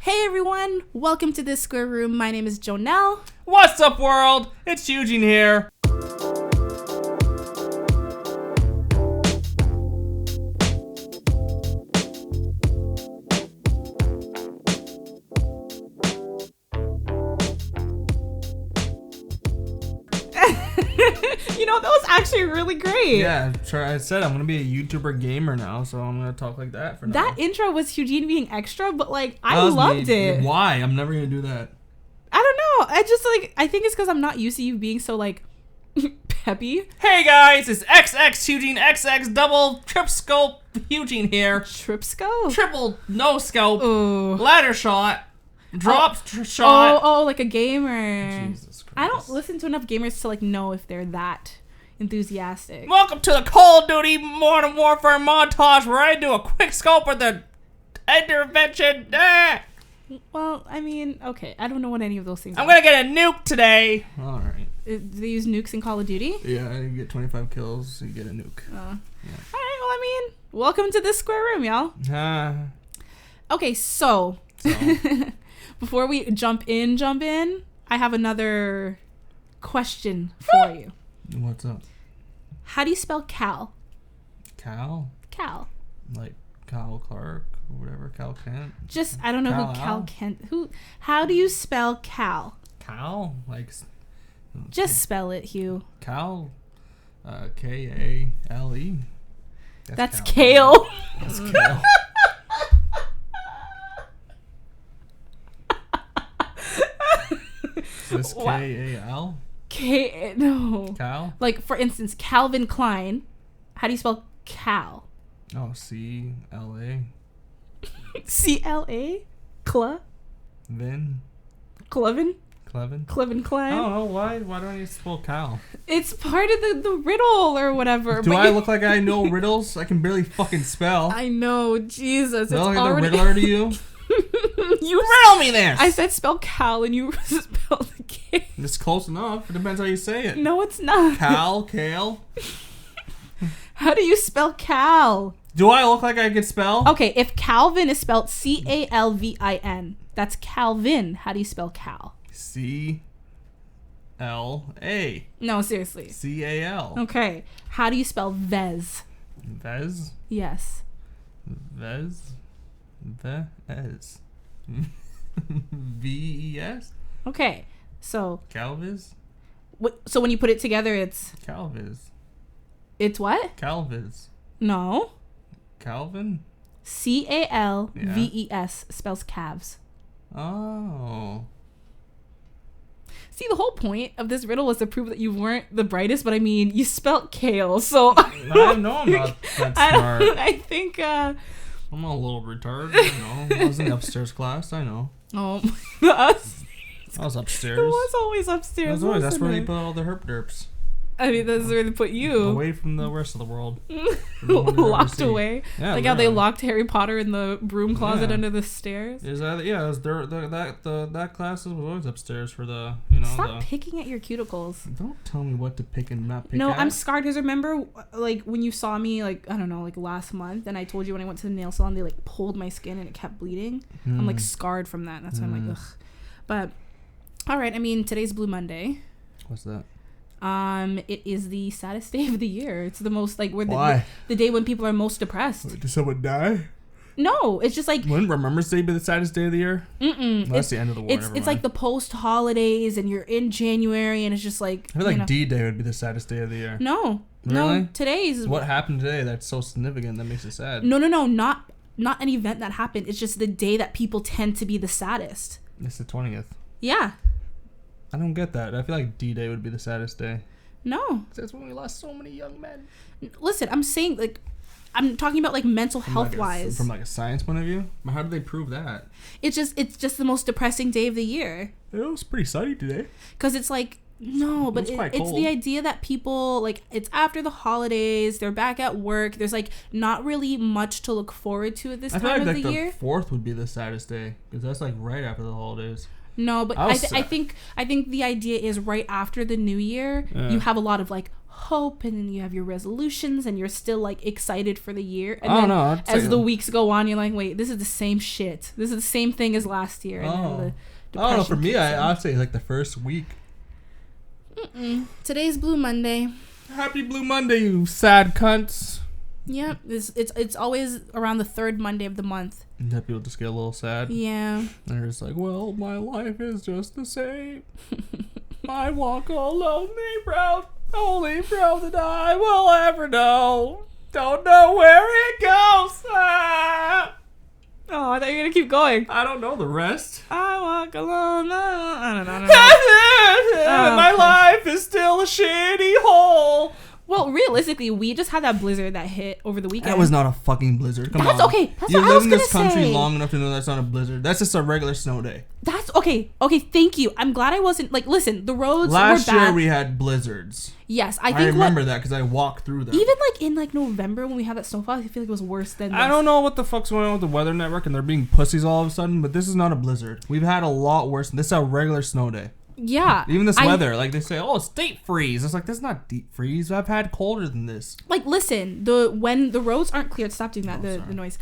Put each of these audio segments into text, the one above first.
Hey everyone, welcome to this square room. My name is Jonel. What's up, world? It's Hugh-Gene here. You know, that was actually really great. Yeah, I said I'm gonna be a YouTuber gamer now, so I'm gonna talk like that for now. That intro was Hugh-Gene being extra, but like I loved it. Why? I'm never gonna do that. I don't know. I think it's because I'm not used to you being so like peppy. Hey guys, it's XX Hugh-Gene XX double trip scope Hugh-Gene here. Trip scope? Triple no scope. Ooh. Ladder shot. Drop shot. Oh, like a gamer. Jesus Christ. I don't listen to enough gamers to like know if they're that enthusiastic. Welcome to the Call of Duty Modern Warfare montage where I do a quick scope with the intervention. Well, I mean, okay. I don't know what any of those things I'm are. gonna get a nuke today. Alright. Do they use nukes in Call of Duty? Yeah, you get 25 kills, you get a nuke. Yeah. Alright, well, I mean, welcome to this square room, y'all. Okay, so. Before we jump in, I have another question for you. What's up? How do you spell Cal? Cal? Cal. Like Cal Clark or whatever, Cal Kent? Just, I don't know who Cal Kent, how do you spell Cal? Cal? Like... Just spell it, Hugh. Cal? K-A-L-E? That's Kale. That's Kale. Is this K-A-L? No. Cal? Like, for instance, Calvin Klein. How do you spell Cal? Oh, C-L-A. C-L-A? Vin? Clevin? Clevin? Clevin Klein? I don't know. Why do I need to spell Cal? It's part of the riddle or whatever. Do I look like I know riddles? I can barely fucking spell. I know. Jesus. Do I look like already... the Riddler to you? You riddle me this. I said spell Cal and you spelled the K. It's close enough. It depends how you say it. No, it's not. Cal, Kale. How do you spell Cal? Do I look like I could spell? Okay, if Calvin is spelled C-A-L-V-I-N, that's Calvin. How do you spell Cal? C-L-A. No, seriously. C-A-L. Okay. How do you spell Vez? Vez? Yes. Vez? Vez. V-E-S? Okay. So. Calviz? So when you put it together, it's. Calviz. It's what? Calviz. No. Calvin? C-A-L-V-E-S spells calves. Oh. See, the whole point of this riddle was to prove that you weren't the brightest, but I mean, you spelt kale, so. I know I'm not that smart. I think, I'm a little retarded, you know. I was in the upstairs class, I know. Oh, I was upstairs. It was always upstairs. That's where they put all the herp derps. I mean, that's where they put you. Away from the rest of the world. Locked away. Yeah, like how they locked Harry Potter in the broom closet under the stairs. Is that, yeah, it was that class was always upstairs for the, you know. Stop picking at your cuticles. Don't tell me what to pick and not pick at. No, I'm scarred because remember, like, when you saw me, like, I don't know, like last month, and I told you when I went to the nail salon, they, like, pulled my skin and it kept bleeding. I'm, like, scarred from that. That's why I'm like, ugh. But, all right, I mean, today's Blue Monday. What's that? It is the saddest day of the year. It's the most, like, Why? The day when people are most depressed. Did someone die? No, it's just like... Wouldn't Remembrance Day be the saddest day of the year? Mm-mm. Well, that's the end of the war. It's like the post-holidays, and you're in January, and it's just like... I feel like D-Day would be the saddest day of the year. No. Really? No, today's... What happened today that's so significant that makes it sad? No, not an event that happened. It's just the day that people tend to be the saddest. It's the 20th. Yeah. I don't get that. I feel like D-Day would be the saddest day. No. That's when we lost so many young men. Listen, I'm saying, like, I'm talking about, like, mental health wise. From, like, a science point of view? How do they prove that? It's just the most depressing day of the year. It was pretty sunny today. Because it's like, no, but it's the idea that people, like, it's after the holidays, they're back at work, there's, like, not really much to look forward to at this time of the year. The 4th would be the saddest day, because that's, like, right after the holidays. No, but I think the idea is right after the new year, you have a lot of like hope, and then you have your resolutions, and you're still like excited for the year. And then as the weeks go on, you're like, wait, this is the same shit. This is the same thing as last year. And then the I don't know. For me, I'd say like the first week. Today's Blue Monday. Happy Blue Monday, you sad cunts. Yeah, it's always around the third Monday of the month. Yeah, people just get a little sad. Yeah. They're just like, well, my life is just the same. I walk a lonely road, only road that I will ever know. Don't know where it goes. Ah. Oh, I thought you were gonna keep going. I don't know the rest. I walk alone. I don't know. My life is still a shitty hole. Well, realistically, we just had that blizzard that hit over the weekend. That was not a fucking blizzard. Come on. That's okay. That's you what I was live in gonna this country say. long enough to know that's not a blizzard. That's just a regular snow day. That's okay. Okay, thank you. I'm glad I wasn't like. Listen, the roads Last were bad. year we had blizzards. Yes, I think I remember that because I walked through them. Even like in like November when we had that snowfall, I feel like it was worse than. I don't know what the fuck's going on with the Weather Network and they're being pussies all of a sudden, but this is not a blizzard. We've had a lot worse. This is a regular snow day. Yeah. Even this weather, like they say, oh, it's deep freeze. It's like, that's not deep freeze. I've had colder than this. Like, listen, when the roads aren't cleared, stop doing that, the noise.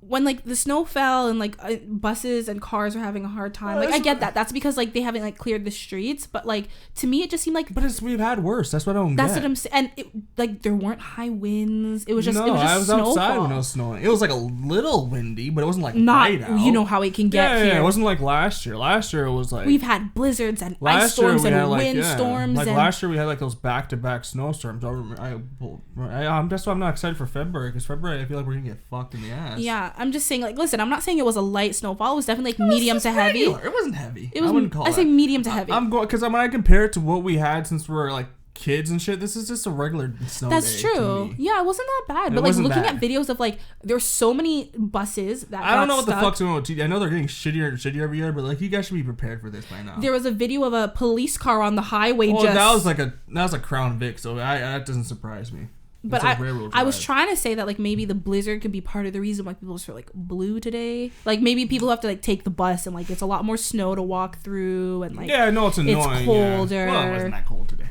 When like the snow fell and like buses and cars were having a hard time, like I get that. That's because like they haven't like cleared the streets, but like to me it just seemed like. But we've had worse. That's what I don't get. That's what I'm saying. And it, like there weren't high winds. It was just I was snowfall. outside when it was snowing. It was like a little windy, but it wasn't like not right out. You know how it can get here. Yeah, it wasn't like last year. Last year it was like we've had blizzards and ice storms and windstorms. Like and last year we had like those back-to-back snowstorms. That's why I'm not excited for February because February I feel like we're gonna get fucked in the ass. Yeah, I'm just saying like listen, I'm not saying it was a light snowfall. It was definitely like medium to heavy. It wasn't heavy. It was. I wouldn't call it. I say medium to heavy. I'm going because when I compare it to what we had since we were like kids and shit, this is just a regular snow That's day true. to me. Yeah, it wasn't that bad. But like looking at videos of like there's so many buses that I don't know stuck. what the fuck's going on with TV. I know they're getting shittier and shittier every year, but like you guys should be prepared for this by now. There was a video of a police car on the highway. Well, that was a Crown Vic, so that doesn't surprise me. But I was trying to say that like maybe the blizzard could be part of the reason why people are like blue today. Like maybe people have to like take the bus and like it's a lot more snow to walk through and like yeah, no, it's annoying. It's colder. Yeah. Well, it wasn't that cold today.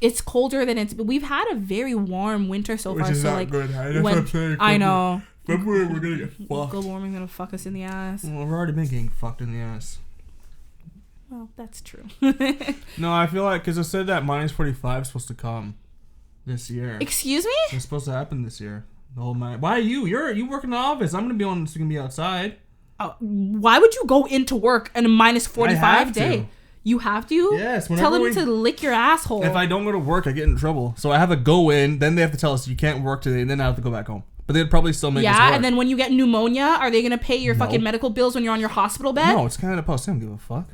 It's colder than it's. We've had a very warm winter so far. Which is so not like good. That's what I'm saying. I know. February we're gonna get fucked. Global warming's gonna fuck us in the ass. Well, we've already been getting fucked in the ass. Well, that's true. No, I feel like because it said that minus 45 is supposed to come this year. Excuse me? It's supposed to happen this year. The whole why you work in the office? I'm gonna be outside. Why would you go into work in a minus 45 day? You have to? Yes. Tell them to lick your asshole. If I don't go to work, I get in trouble. So I have to go in. Then they have to tell us you can't work today. And then I have to go back home. But they'd probably still make us work. Yeah, and then when you get pneumonia, are they gonna pay your fucking medical bills when you're on your hospital bed? No, it's Canada Post. I don't give a fuck.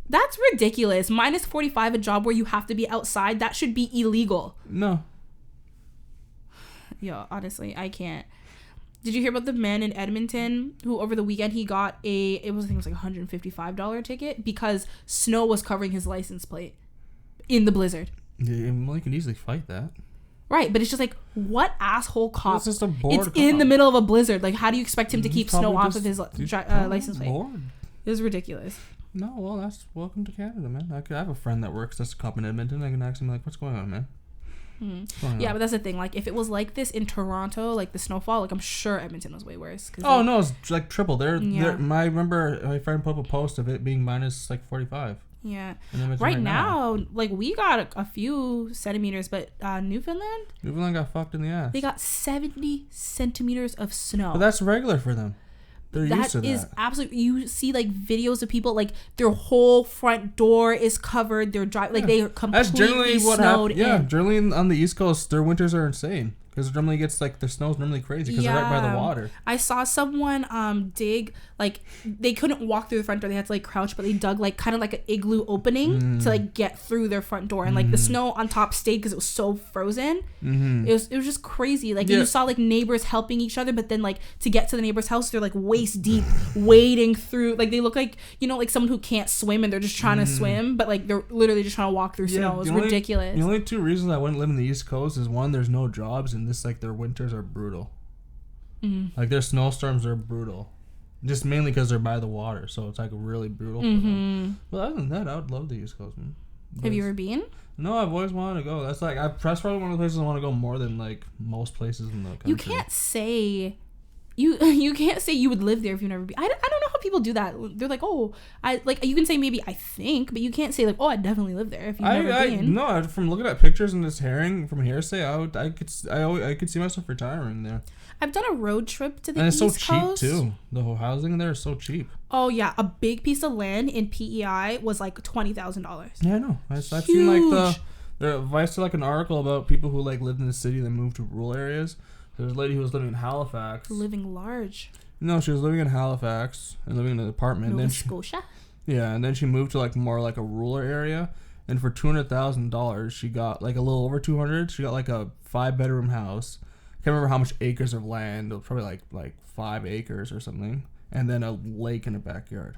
That's ridiculous. Minus 45, a job where you have to be outside, that should be illegal. No. Yo, honestly, I can't. Did you hear about the man in Edmonton who over the weekend he got I think it was like $155 ticket because snow was covering his license plate in the blizzard? Yeah, well, you can easily fight that. Right, but it's just like, what asshole cop? It's just a bored It's in the middle of a blizzard. Like, how do you expect him to keep snow off of his license plate? Bored. It was ridiculous. No, well, that's welcome to Canada, man. I have a friend that works as a cop in Edmonton. I can ask him, like, what's going on, man? Yeah, but that's the thing. Like, if it was like this in Toronto, like the snowfall, like I'm sure Edmonton was way worse. No, it's like triple. I remember my friend put up a post of it being minus like 45. Yeah. Right now, like we got a few centimeters, but Newfoundland got fucked in the ass. They got 70 centimeters of snow. But that's regular for them. They're used to that. That is absolutely. You see like videos of people like their whole front door is covered. They're like they are completely That's generally what happens. Yeah, in. generally on the East Coast, their winters are insane. Because it normally gets like the snow's normally crazy because they're right by the water. I saw someone dig like they couldn't walk through the front door. They had to like crouch, but they dug like kind of like an igloo opening to like get through their front door. And like the snow on top stayed because it was so frozen. It was just crazy. Like you saw like neighbors helping each other, but then like to get to the neighbor's house, they're like waist deep wading through. Like they look like like someone who can't swim and they're just trying to swim, but like they're literally just trying to walk through snow. It was ridiculous. The only two reasons I wouldn't live in the East Coast is one, there's no jobs, and this like their winters are brutal. Like their snowstorms are brutal. Just mainly because they're by the water, so it's like really brutal for them. But other than that, I would love the East Coast, man. Have you ever been? No, I've always wanted to go. That's probably one of the places I want to go more than like most places in the country. You can't say you can't say you would live there if you've never been. I don't know how people do that. They're like, oh, I like. You can say maybe I think, but you can't say like, oh, I definitely live there if you've never been. No, from looking at pictures and just hearsay, I could see myself retiring there. I've done a road trip to the East Coast. And it's so Coast. cheap too. The whole housing there is so cheap. Oh yeah, a big piece of land in PEI was like $20,000. Yeah, I know. I've seen like I saw like an article about people who like lived in the city and moved to rural areas. There's a lady who was living in Halifax. Living large. No, she was living in Halifax and living in an apartment. Nova Scotia? Yeah, and then she moved to like more like a rural area. And for $200,000, she got like a little over 200. She got like a 5-bedroom house. I can't remember how much acres of land. It was probably like 5 acres or something. And then a lake in a backyard.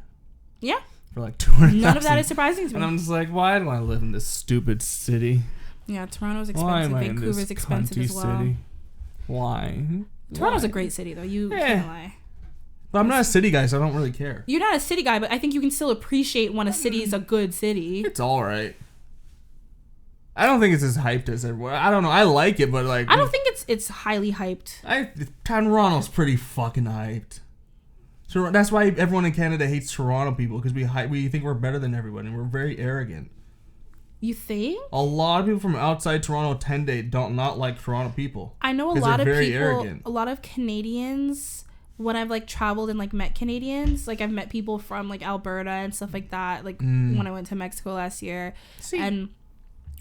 Yeah. For like $200,000. None of that is surprising to me. And I'm just like, why do I live in this stupid city? Yeah, Toronto's expensive. Vancouver's expensive as well. City? Why? Toronto's a great city, though. You can't lie. But I'm not a city guy, so I don't really care. You're not a city guy, but I think you can still appreciate when a city is a good city. It's all right. I don't think it's as hyped as everyone. I don't know. I like it, but like... I don't think it's highly hyped. Toronto's pretty fucking hyped. So that's why everyone in Canada hates Toronto people, because we think we're better than everyone, and we're very arrogant. You think? A lot of people from outside Toronto tend to not like Toronto people. I know a lot of people, arrogant. A lot of Canadians, when I've like traveled and like met Canadians, like I've met people from like Alberta and stuff like that, like when I went to Mexico last year. And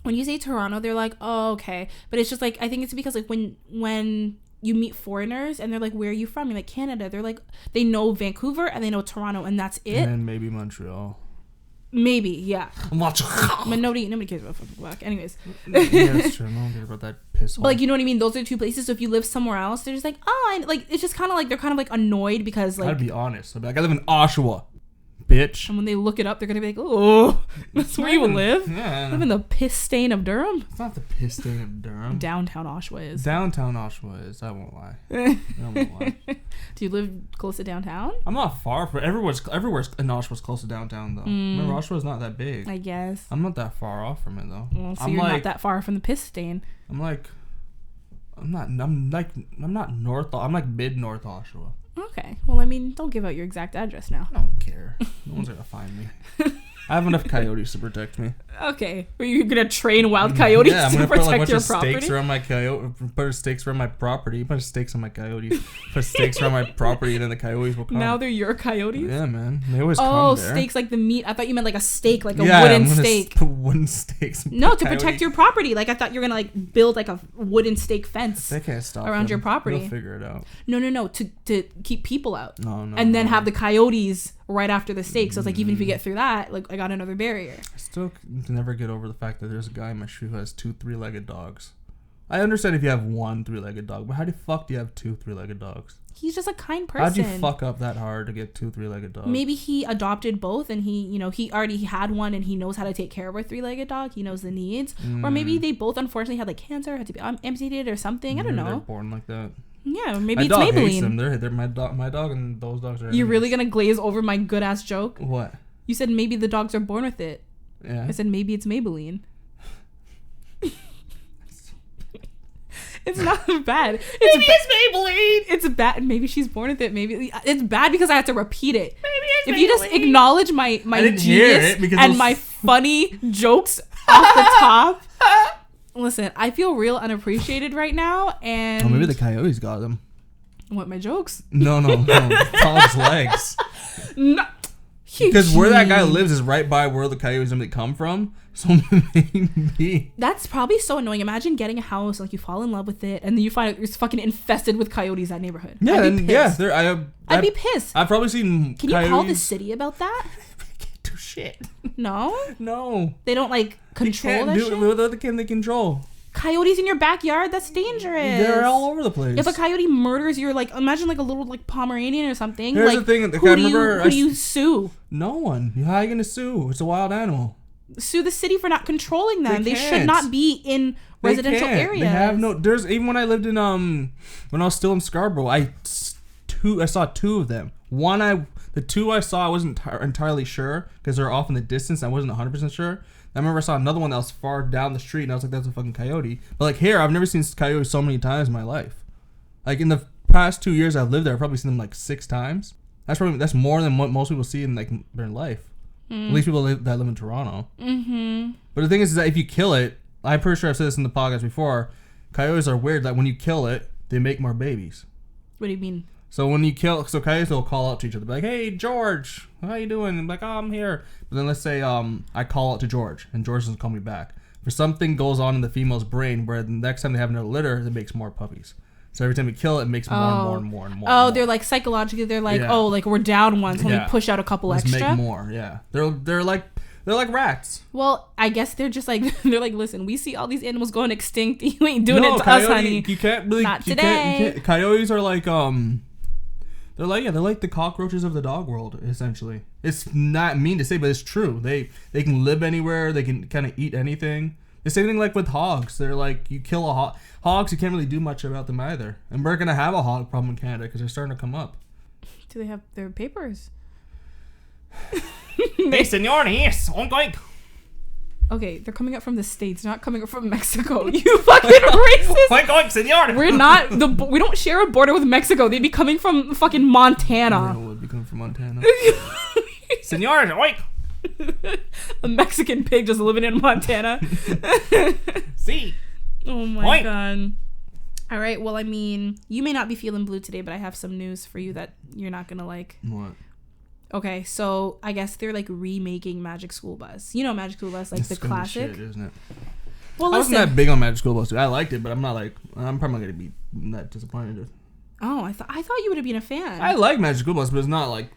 when you say Toronto, they're like, oh, okay. But it's just like, I think it's because like when you meet foreigners and they're like, where are you from? You're like, Canada. They're like, they know Vancouver and they know Toronto and that's it. And maybe Montreal. Maybe, yeah. Montreal. But nobody cares about fucking black. Anyways. Yeah, that's true. No one cares about that piss hole. But like, you know what I mean? Those are two places. So if you live somewhere else, they're just like, oh, like, it's just kind of like, they're kind of like annoyed because like. I'd be honest. I'd be like, I live in Oshawa. Bitch. And when they look it up, they're gonna be like, "Oh, that's where you live? Yeah. Live in the piss stain of Durham." It's not the piss stain of Durham. Downtown Oshawa is. Downtown Oshawa is. I won't lie. I won't lie. Do you live close to downtown? I'm not far from everywhere in Oshawa's close to downtown though. Remember, Oshawa's not that big. I guess. I'm not that far off from it though. Well, so you're not that far from the piss stain. I'm not north. I'm like mid North Oshawa. Okay. Well, I mean, don't give out your exact address now. I don't care. No one's gonna find me. I have enough coyotes to protect me. Okay. Are you gonna train wild coyotes I'm to gonna protect put like a bunch your of property? Stakes around my coyote. Put stakes around my property. Put stakes on my coyotes. Put stakes around my property, and then the coyotes will come. Now they're your coyotes? Yeah, man. They always come there. Oh, stakes like the meat. I thought you meant like a stake, like a wooden stake. Put wooden stakes. No, to protect your property. Like I thought you were gonna like build like a wooden stake fence. They can't stop around your property. They'll figure it out. No. To keep people out. No. And then have the coyotes right after the stake. So it's like even if you get through that, like I got another barrier. I still never get over the fact that there's a guy in my street who has 2 3-legged dogs. I understand if you have 1 3-legged dog, but how the fuck do you have 2 3-legged dogs? He's just a kind person. How'd you fuck up that hard to get 2 3-legged dogs? Maybe he adopted both and he already had one and he knows how to take care of a 3-legged dog. He knows the needs. Or maybe they both unfortunately had like cancer, had to be amputated or something. I don't know. They're born like that. Yeah, maybe my it's dog Maybelline. Hates them. They're my dog and those dogs are. You're really gonna glaze over my good ass joke? What? You said maybe the dogs are born with it. Yeah. I said maybe it's Maybelline. It's not bad. Maybe it's Maybelline. It's bad. Maybe she's born with it. Maybe it's bad because I have to repeat it. Maybe it's if you just acknowledge my genius because and my funny jokes off the top. Listen, I feel real unappreciated right now, and maybe the coyotes got them. What, my jokes? No. Tom's legs. No. Because where that guy lives is right by where the coyotes normally come from. So maybe. That's probably so annoying. Imagine getting a house, like you fall in love with it, and then you find it's fucking infested with coyotes, that neighborhood. Yeah, I'd be pissed. I've probably seen Can you call the city about that? They can't do shit. No? They don't like control that shit? What can they control? Coyotes in your backyard? That's dangerous. They're all over the place. If a coyote murders your, like, imagine like a little like Pomeranian or something. Here's like, the thing. Who do you sue? No one. How are you gonna sue? It's a wild animal. Sue the city for not controlling them. They should not be in residential areas. They have no. There's even when I lived in when I was still in Scarborough, I saw 2 of them. The two I saw, I wasn't entirely sure because they're off in the distance. I wasn't 100% sure. I remember I saw another one that was far down the street, and I was like, that's a fucking coyote. But like here, I've never seen coyotes so many times in my life. Like in the past 2 years I've lived there, I've probably seen them like 6 times. That's more than what most people see in like their life. At least people that live in Toronto. Mm-hmm. But the thing is that if you kill it, I'm pretty sure I've said this in the podcast before, coyotes are weird. Like when you kill it, they make more babies. What do you mean? So coyotes will call out to each other, be like, "Hey George, how you doing?" And I'm like, "Oh, I'm here." But then let's say I call out to George, and George doesn't call me back. For something goes on in the female's brain where the next time they have another litter, it makes more puppies. So every time we kill it, it makes more and more and more and more. Oh, they're like psychologically, they're like, oh, like we're down one, so let me push out a couple Let's extra. Make more, yeah. They're like rats. Well, I guess they're just like listen, we see all these animals going extinct. You ain't doing it to us, honey. You can't really. Not today. Coyotes are like they're like the cockroaches of the dog world. Essentially, it's not mean to say, but it's true. They can live anywhere. They can kind of eat anything. The same thing like with hogs. They're like, you kill a hogs, you can't really do much about them either. And we're gonna have a hog problem in Canada because they're starting to come up. Do they have their papers? Hey, senor, yes, I'm going. Okay, they're coming up from the States, not coming up from Mexico. You fucking racist. I'm going, senor. We're not we don't share a border with Mexico. They'd be coming from fucking Montana. No, would be coming from Montana. Senor, oink. A Mexican pig just living in Montana. See. Oh my god. All right, well, I mean, you may not be feeling blue today, but I have some news for you that you're not gonna like. What? Okay, so I guess they're like remaking Magic School Bus. You know Magic School Bus, like it's the classic. Shit, isn't it? Well, I wasn't that big on Magic School Bus. I liked it, but I'm probably not gonna be that disappointed. Oh, I thought you would have been a fan. I like Magic School Bus, but it's not like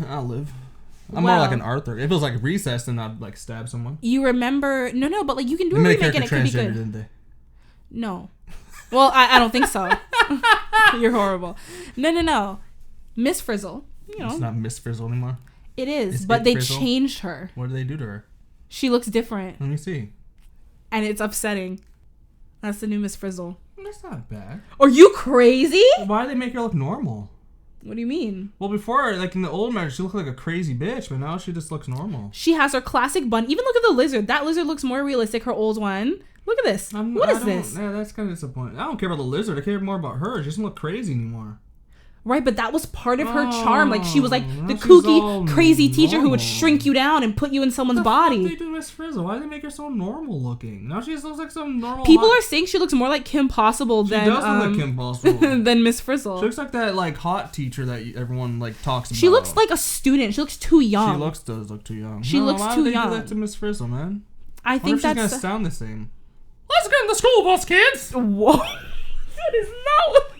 I'll live. I'm more like an Arthur. If it was like Recess, then I'd like stab someone. You remember? No, but like you can do a remake and it could be good. Didn't they? No. Well, I don't think so. You're horrible. No. Ms.Frizzle. You know. It's not Ms.Frizzle anymore. It is, but they changed her. What did they do to her? She looks different. Let me see. And it's upsetting. That's the new Ms.Frizzle. That's not bad. Are you crazy? Why did they make her look normal? What do you mean? Well, before, like in the old Magic, she looked like a crazy bitch, but now she just looks normal. She has her classic bun. Even look at the lizard. That lizard looks more realistic. Her old one. Look at this. What is this? Yeah, that's kind of disappointing. I don't care about the lizard. I care more about her. She doesn't look crazy anymore. Right, but that was part of her charm. Like, she was like the kooky, crazy teacher who would shrink you down and put you in someone's body. What the fuck did they do to Ms.Frizzle? Why did they make her so normal looking? Now she just looks like some normal... People are saying she looks more like Kim Possible than... She does look like Kim Possible. than Ms.Frizzle. She looks like that, like, hot teacher that everyone, like, talks about. She looks like a student. She looks too young. Does look too young. She looks too young. Why would they do that to Ms.Frizzle, man? I think that's... she's gonna sound the same. Let's get in the school bus, kids. Whoa. That is not what...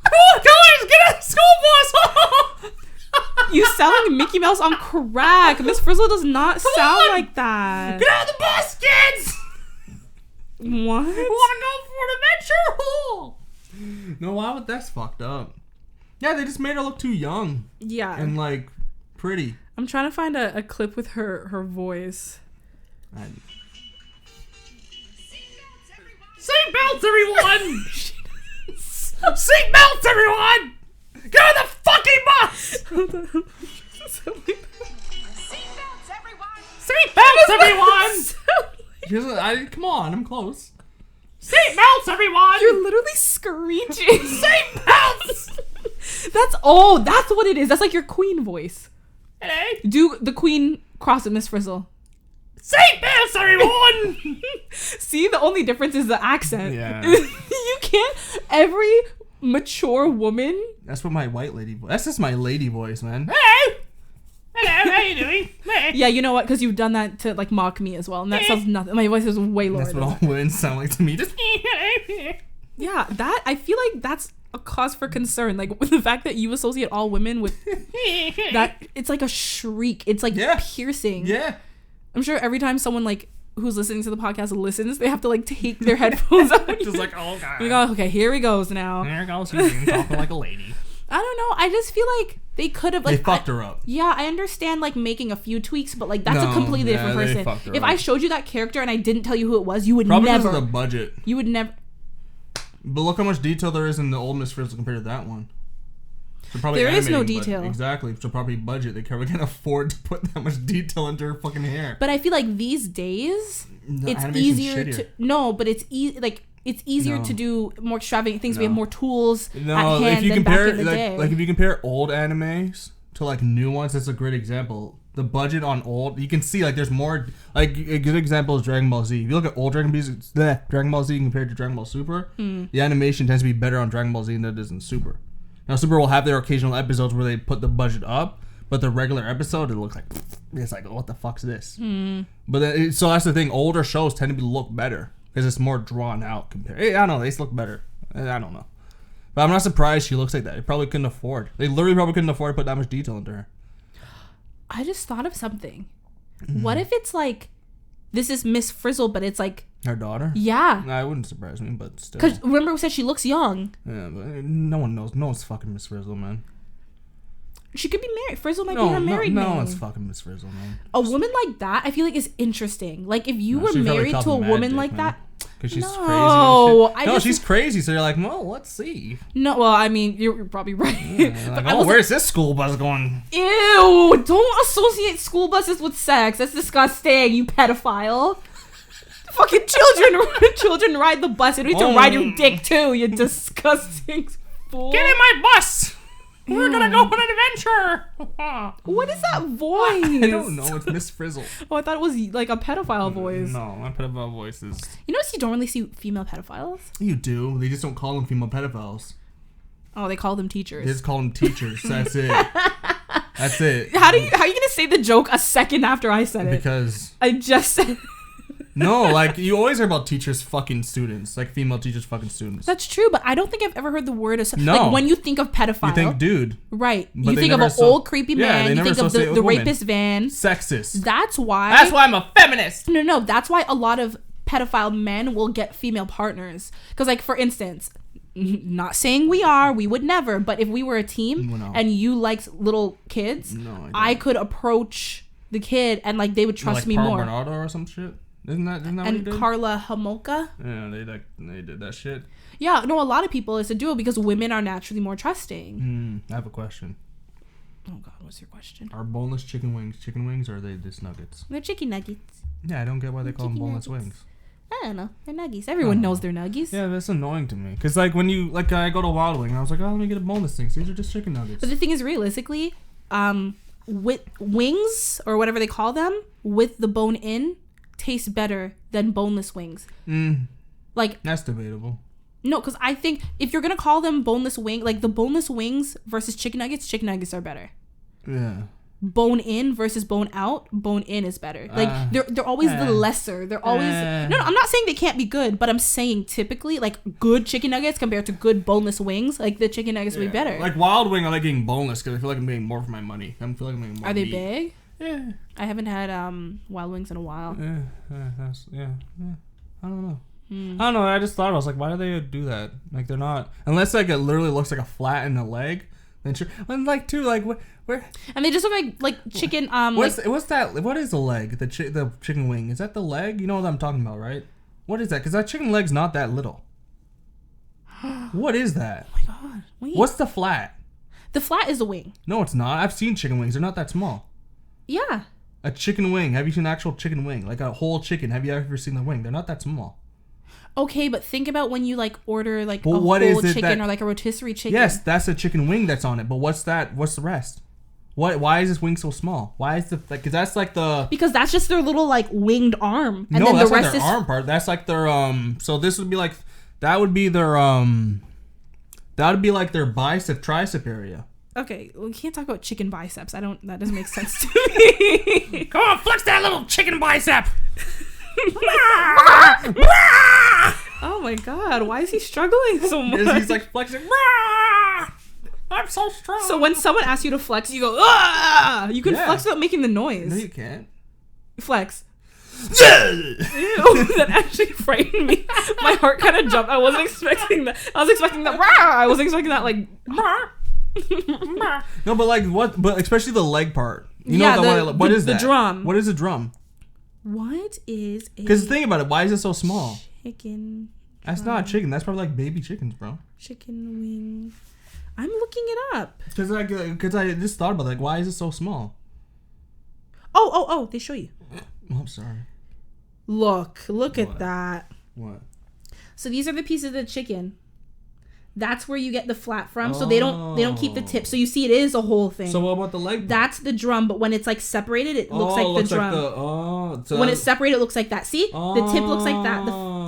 Come on, guys, get in the school bus! You sound like Mickey Mouse on crack. Ms.Frizzle does not sound like that. Get out of the bus, kids! What? We want to go for an adventure? No, that's fucked up. Yeah, they just made her look too young. Yeah. And, like, pretty. I'm trying to find a clip with her voice. Seatbelts, everyone! Seatbelts, everyone! Get on the fucking bus! Seatbelts, everyone! Seatbelts, everyone! Come on, I'm close. Seatbelts, everyone! You're literally screeching. Seatbelts! That's what it is. That's like your queen voice. Hello? Do the queen cross with Ms.Frizzle. Seatbelts, everyone! See, the only difference is the accent. Yeah. You can't. Every mature woman. That's what my white lady voice. That's just my lady voice, man. Hello! Hello, how you doing? Hey. Yeah, you know what? Because you've done that to like mock me as well, and that sounds nothing. My voice is way lower. That's what all women sound like to me. Just yeah, that I feel like that's a cause for concern. Like with the fact that you associate all women with that, it's like a shriek. It's like piercing. Yeah. I'm sure every time someone like who's listening to the podcast listens, they have to like take their headphones out. Just like, oh god. We go, okay, here he goes now. There goes Eugene talking like a lady. I don't know. I just feel like they could have like they fucked her up. Yeah, I understand like making a few tweaks, but like that's a completely different person. If I showed you that character and I didn't tell you who it was, you would probably never. Probably because of the budget. You would never. But look how much detail there is in the old Ms.Frizzle compared to that one. So probably There is no animating, detail. Exactly. So probably budget. They can't afford to put that much detail into her fucking hair. But I feel like these days, No, it's animation's easier shittier. to... No, but it's it's easier No. to do more extravagant things. We No. have more tools No, at hand if you than compare back in the day. like if you compare old animes to like new ones, that's a great example. The budget on old, you can see like there's more. Like a good example is Dragon Ball Z. If you look at old Dragon Ball Z compared to Dragon Ball Super, the animation tends to be better on Dragon Ball Z than it is in Super. Now Super will have their occasional episodes where they put the budget up, but the regular episode it looks like it's like what the fuck's this? But so that's the thing. Older shows tend to look better because it's more drawn out compared. I don't know. They just look better. I don't know. But I'm not surprised she looks like that. They probably couldn't afford. They literally probably couldn't afford to put that much detail into her. I just thought of something. What if it's like, this is Ms.Frizzle, but it's like... Her daughter? Yeah. Nah, it wouldn't surprise me, but still. Because remember we said she looks young. Yeah, but no one knows. No one's fucking Ms.Frizzle, man. She could be married. Frizzle might be her married no name. one's fucking Ms.Frizzle, man. A woman like that, I feel like is interesting. Like if you No, were she's probably married to a called woman Mad like Dick, man. that... Because she's No, crazy. I just- she's crazy. So you're like, well, let's see. No, well, I mean, you're probably right. You're like, I oh, was where's this school bus going? Ew! Don't associate school buses with sex. That's disgusting, you pedophile. Fucking children ride the bus. You need to ride your dick too, you disgusting fool. Get in my bus. We're gonna go on an adventure. What is that voice? I don't know. It's Ms.Frizzle. Oh, I thought it was like a pedophile voice. No, my pedophile voice is... You notice you don't really see female pedophiles? You do. They just don't call them female pedophiles. Oh, they call them They teachers. just call them teachers. That's it. That's it. How are you gonna say the joke a second after I said it? Because... I just said... No, like, you always hear about teachers fucking students. Like, female teachers fucking students. That's true, but I don't think I've ever heard the word of... No. Like, when you think of pedophile... You think dude. Right. But You they think of never an old creepy yeah, man. they You never think of associate it the with women. rapist van. Sexist. That's why... That's why I'm a feminist. No. That's why a lot of pedophile men will get female partners. Because, like, for instance... Not saying we would never, but if we were a team No. and you liked little kids, No, I could approach the kid and like they would trust like me Carl more. Bernardo or some shit. Isn't that what he And did? Carla Homolka. Yeah, they did that shit. Yeah, no, a lot of people it's a duo because women are naturally more trusting. I have a question. Oh God, what's your question? Are boneless chicken wings or are they just nuggets? They're chicken nuggets. Yeah, I don't get why they call them Chicken boneless nuggets. wings. I don't know. They're nuggies. Everyone knows they're nuggies. Yeah, that's annoying to me. Cause like when you like I go to Wild Wing, I was like, oh, let me get a boneless thing. So these are just chicken nuggets. But the thing is, realistically, with wings or whatever they call them, with the bone in, tastes better than boneless wings. Like That's debatable. no, because I think if you're gonna call them boneless wing, like the boneless wings versus chicken nuggets are better. Yeah. Bone in versus bone out, bone in is better. Like they're always the lesser. They're always no. I'm not saying they can't be good, but I'm saying typically like good chicken nuggets compared to good boneless wings, like the chicken nuggets would be better. Like Wild Wing, I like getting boneless because I feel like I'm getting more for my money. I feel like I'm getting more. Are they meat. big? Yeah. I haven't had wild wings in a while. Yeah. I don't know. I don't know. I just thought I was like, why do they do that? Like they're not unless like it literally looks like a flat in the leg. Then sure. And like too like where And they just look like chicken. what's that? What is the leg? The chicken wing? Is that the leg? You know what I'm talking about, right? What is that? Because that chicken leg's not that little. What is that? Oh my God! Wait. What's the flat? The flat is the wing. No, it's not. I've seen chicken wings. They're not that small. Yeah. A chicken wing. Have you seen an actual chicken wing? Like a whole chicken. Have you ever seen the wing? They're not that small. Okay, but think about when you like order like Well, a what whole is it chicken that- or like a rotisserie chicken. Yes, that's a chicken wing that's on it. But what's that? What's the rest? Why is this wing so small? Why is the like? Cause that's like the Because that's just their little like winged arm, and no, then that's the not rest their is arm part. That's like their So this would be like that would be their that would be like their bicep tricep area. Okay. We can't talk about chicken biceps. That doesn't make sense to me. Come on, flex that little chicken bicep. Oh my God! Why is he struggling so much? Because he's like flexing. I'm so strong. So when someone asks you to flex, you go ah. You can Yeah. flex without making the noise. No, you can't. Flex. Ew, that actually frightened me. My heart kind of jumped. I wasn't expecting that. I was expecting that. I wasn't expecting that. Like. No, but like what? But especially the leg part. You Yeah, know what is the that? drum. What is a drum? What is a Because think about it. Why is it so small? chicken? That's not chicken. That's probably like baby chickens, bro. Chicken wing. I'm looking it up. Because I just thought about it, like, why is it so small? Oh, they show you. Oh, I'm sorry. Look What? at that. What? So these are the pieces of the chicken. That's where you get the flat from. So they don't keep the tip. So you see, it is a whole thing. So what about the leg? That's the drum, but when it's like separated, it looks like the drum. So when it's separated, it looks like that. See, the tip looks like that.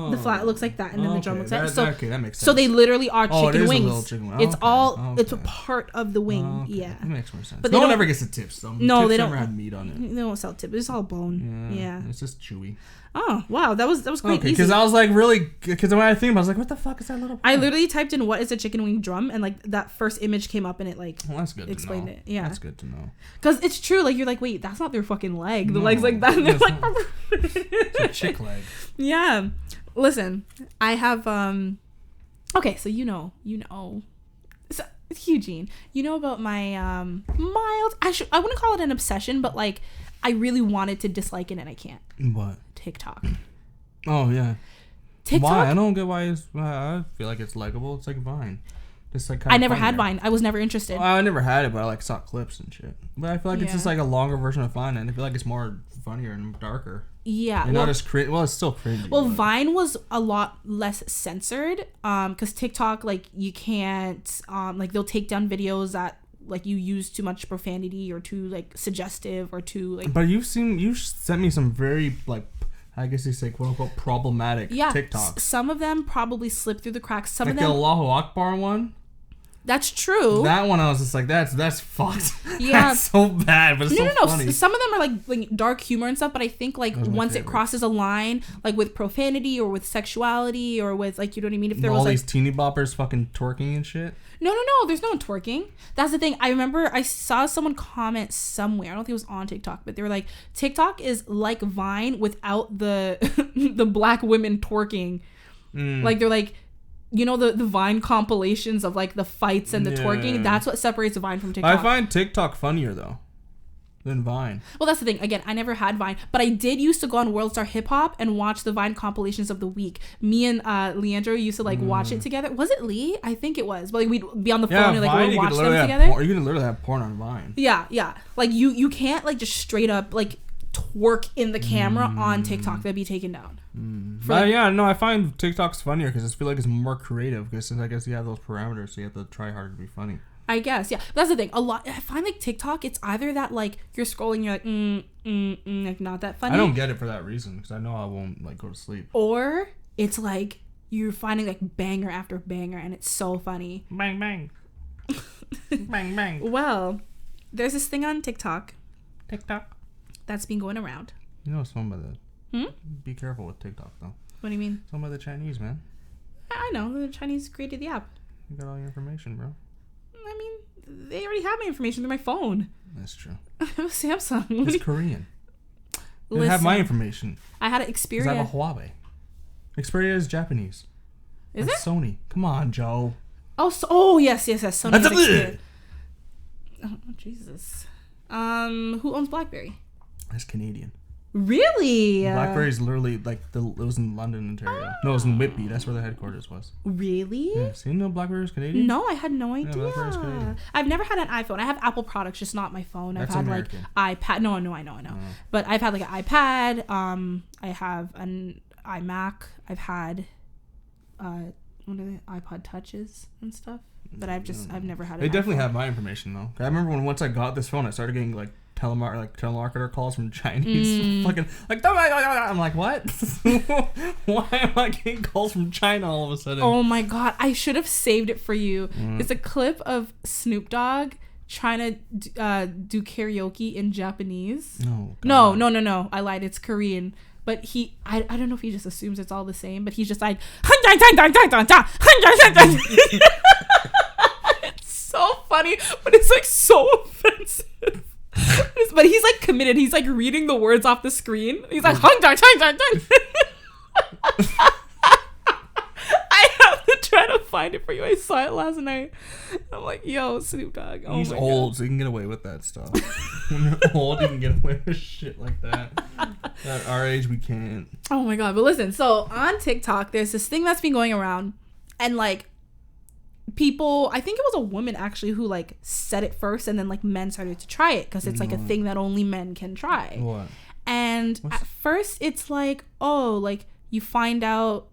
The flat looks like that, and then the drum looks like that. So that makes sense. So they literally are chicken wings. A little chicken wing. It's all. Okay. It's a part of the wing. Okay. Yeah. That makes more sense. But no one ever gets the tips though. No, tips they don't. Never had meat on it. They don't sell tip. It's all bone. Yeah. It's just chewy. Oh wow, that was quite Okay, easy. because I was like because when I think, I was like, what the fuck is that little? I literally typed in what is a chicken wing drum, and like that first image came up, and it like that's good. explained to know. it. Yeah, that's good to know. Because it's true. Like you're like, wait, that's not their fucking leg. The leg's like that, and they're like, it's a chick leg. Yeah. Listen, I have okay, so you know. So Hugh-Gene, you know about my mild. I wouldn't call it an obsession, but like I really wanted to dislike it and I can't. What? TikTok. Oh yeah. TikTok. Why? I don't get why I feel like it's likable. It's like Vine. Just like I never had Vine. I was never interested. Well, I never had it, but I like saw clips and shit. But I feel like it's just like a longer version of Vine, and I feel like it's more funnier and darker. Yeah. And not as cringe. Well, it's still cringy. Well, but Vine was a lot less censored. Because TikTok, like you can't like they'll take down videos that like you use too much profanity or too like suggestive or too like. But you sent me some very like, I guess you say quote unquote problematic TikToks. Some of them probably slip through the cracks. Some like of them. The Allahu Akbar one. That's true. That one I was just like, that's fucked. Yeah. That's so bad, but it's so funny. Some of them are like dark humor and stuff, but I think like once it crosses a line, like with profanity or with sexuality or with like, you know what I mean? If there was these like teeny boppers fucking twerking and shit. No, there's no twerking. That's the thing. I remember I saw someone comment somewhere. I don't think it was on TikTok, but they were like, TikTok is like Vine without the the black women twerking. Like they're like, you know, the Vine compilations of like the fights and the twerking. That's what separates Vine from TikTok. I find TikTok funnier though than Vine. Well, that's the thing. Again, I never had Vine, but I did used to go on World Star Hip Hop and watch the Vine compilations of the week. Me and Leandro used to like watch it together. Was it Lee? I think it was. But like we'd be on the phone and like Vine, we'd watch them together. You can literally have porn on Vine. Yeah. Like you can't like just straight up like twerk in the camera on TikTok. That'd be taken down. I find TikTok's funnier because I feel like it's more creative because I guess you have those parameters, so you have to try harder to be funny. I guess, yeah. That's the thing. I find like TikTok, it's either that like you're scrolling, you're like, like not that funny. I don't get it for that reason because I know I won't like go to sleep. Or it's like you're finding like banger after banger and it's so funny. Bang, bang. Bang, bang. Well, there's this thing on TikTok TikTok. that's been going around. You know, it's owned by the. Be careful with TikTok though. What do you mean? It's owned by the Chinese, man. I know. The Chinese created the app. You got all your information, bro. I mean, they already have my information through my phone. That's true. I have a Samsung. It's Korean. They have my information. I had an Xperia. I have a Huawei. Xperia is Japanese. Is That's it? Sony. Come on, Joe. Oh, yes. Sony has Xperia. Oh, Jesus. Who owns BlackBerry? That's Canadian. Really? BlackBerry is literally like it was in London, Ontario. No, it was in Whitby. That's where the headquarters was. Really? Yeah. So you know BlackBerry is Canadian? No, I had no idea. BlackBerry's Canadian. I've never had an iPhone. I have Apple products, just not my phone. That's I've had American. like iPad. No, I know. But I've had like an iPad. I have an iMac. I've had what are they? iPod Touches and stuff. But I've never had. They definitely have my information though. I remember once I got this phone, I started getting like telemarketer calls from Chinese fucking like I'm like, what? Why am I getting calls from China all of a sudden? Oh my god, I should have saved it for you. It's a clip of Snoop Dogg trying to do karaoke in Japanese. No, I lied, it's Korean. But I don't know if he just assumes it's all the same, but he's just like it's so funny, but it's like so offensive. But he's like committed. He's like reading the words off the screen. He's like I have to try to find it for you. I saw it last night. I'm like, yo, Snoop Dogg. Oh He's my old, God. so he can get away with that stuff. When you're old, you can get away with shit like that. At our age, we can't. Oh my God. But listen, so on TikTok, there's this thing that's been going around, and like people, I think it was a woman actually who like said it first, and then like men started to try it because it's like a thing that only men can try. What? And at first it's like, oh, like you find out,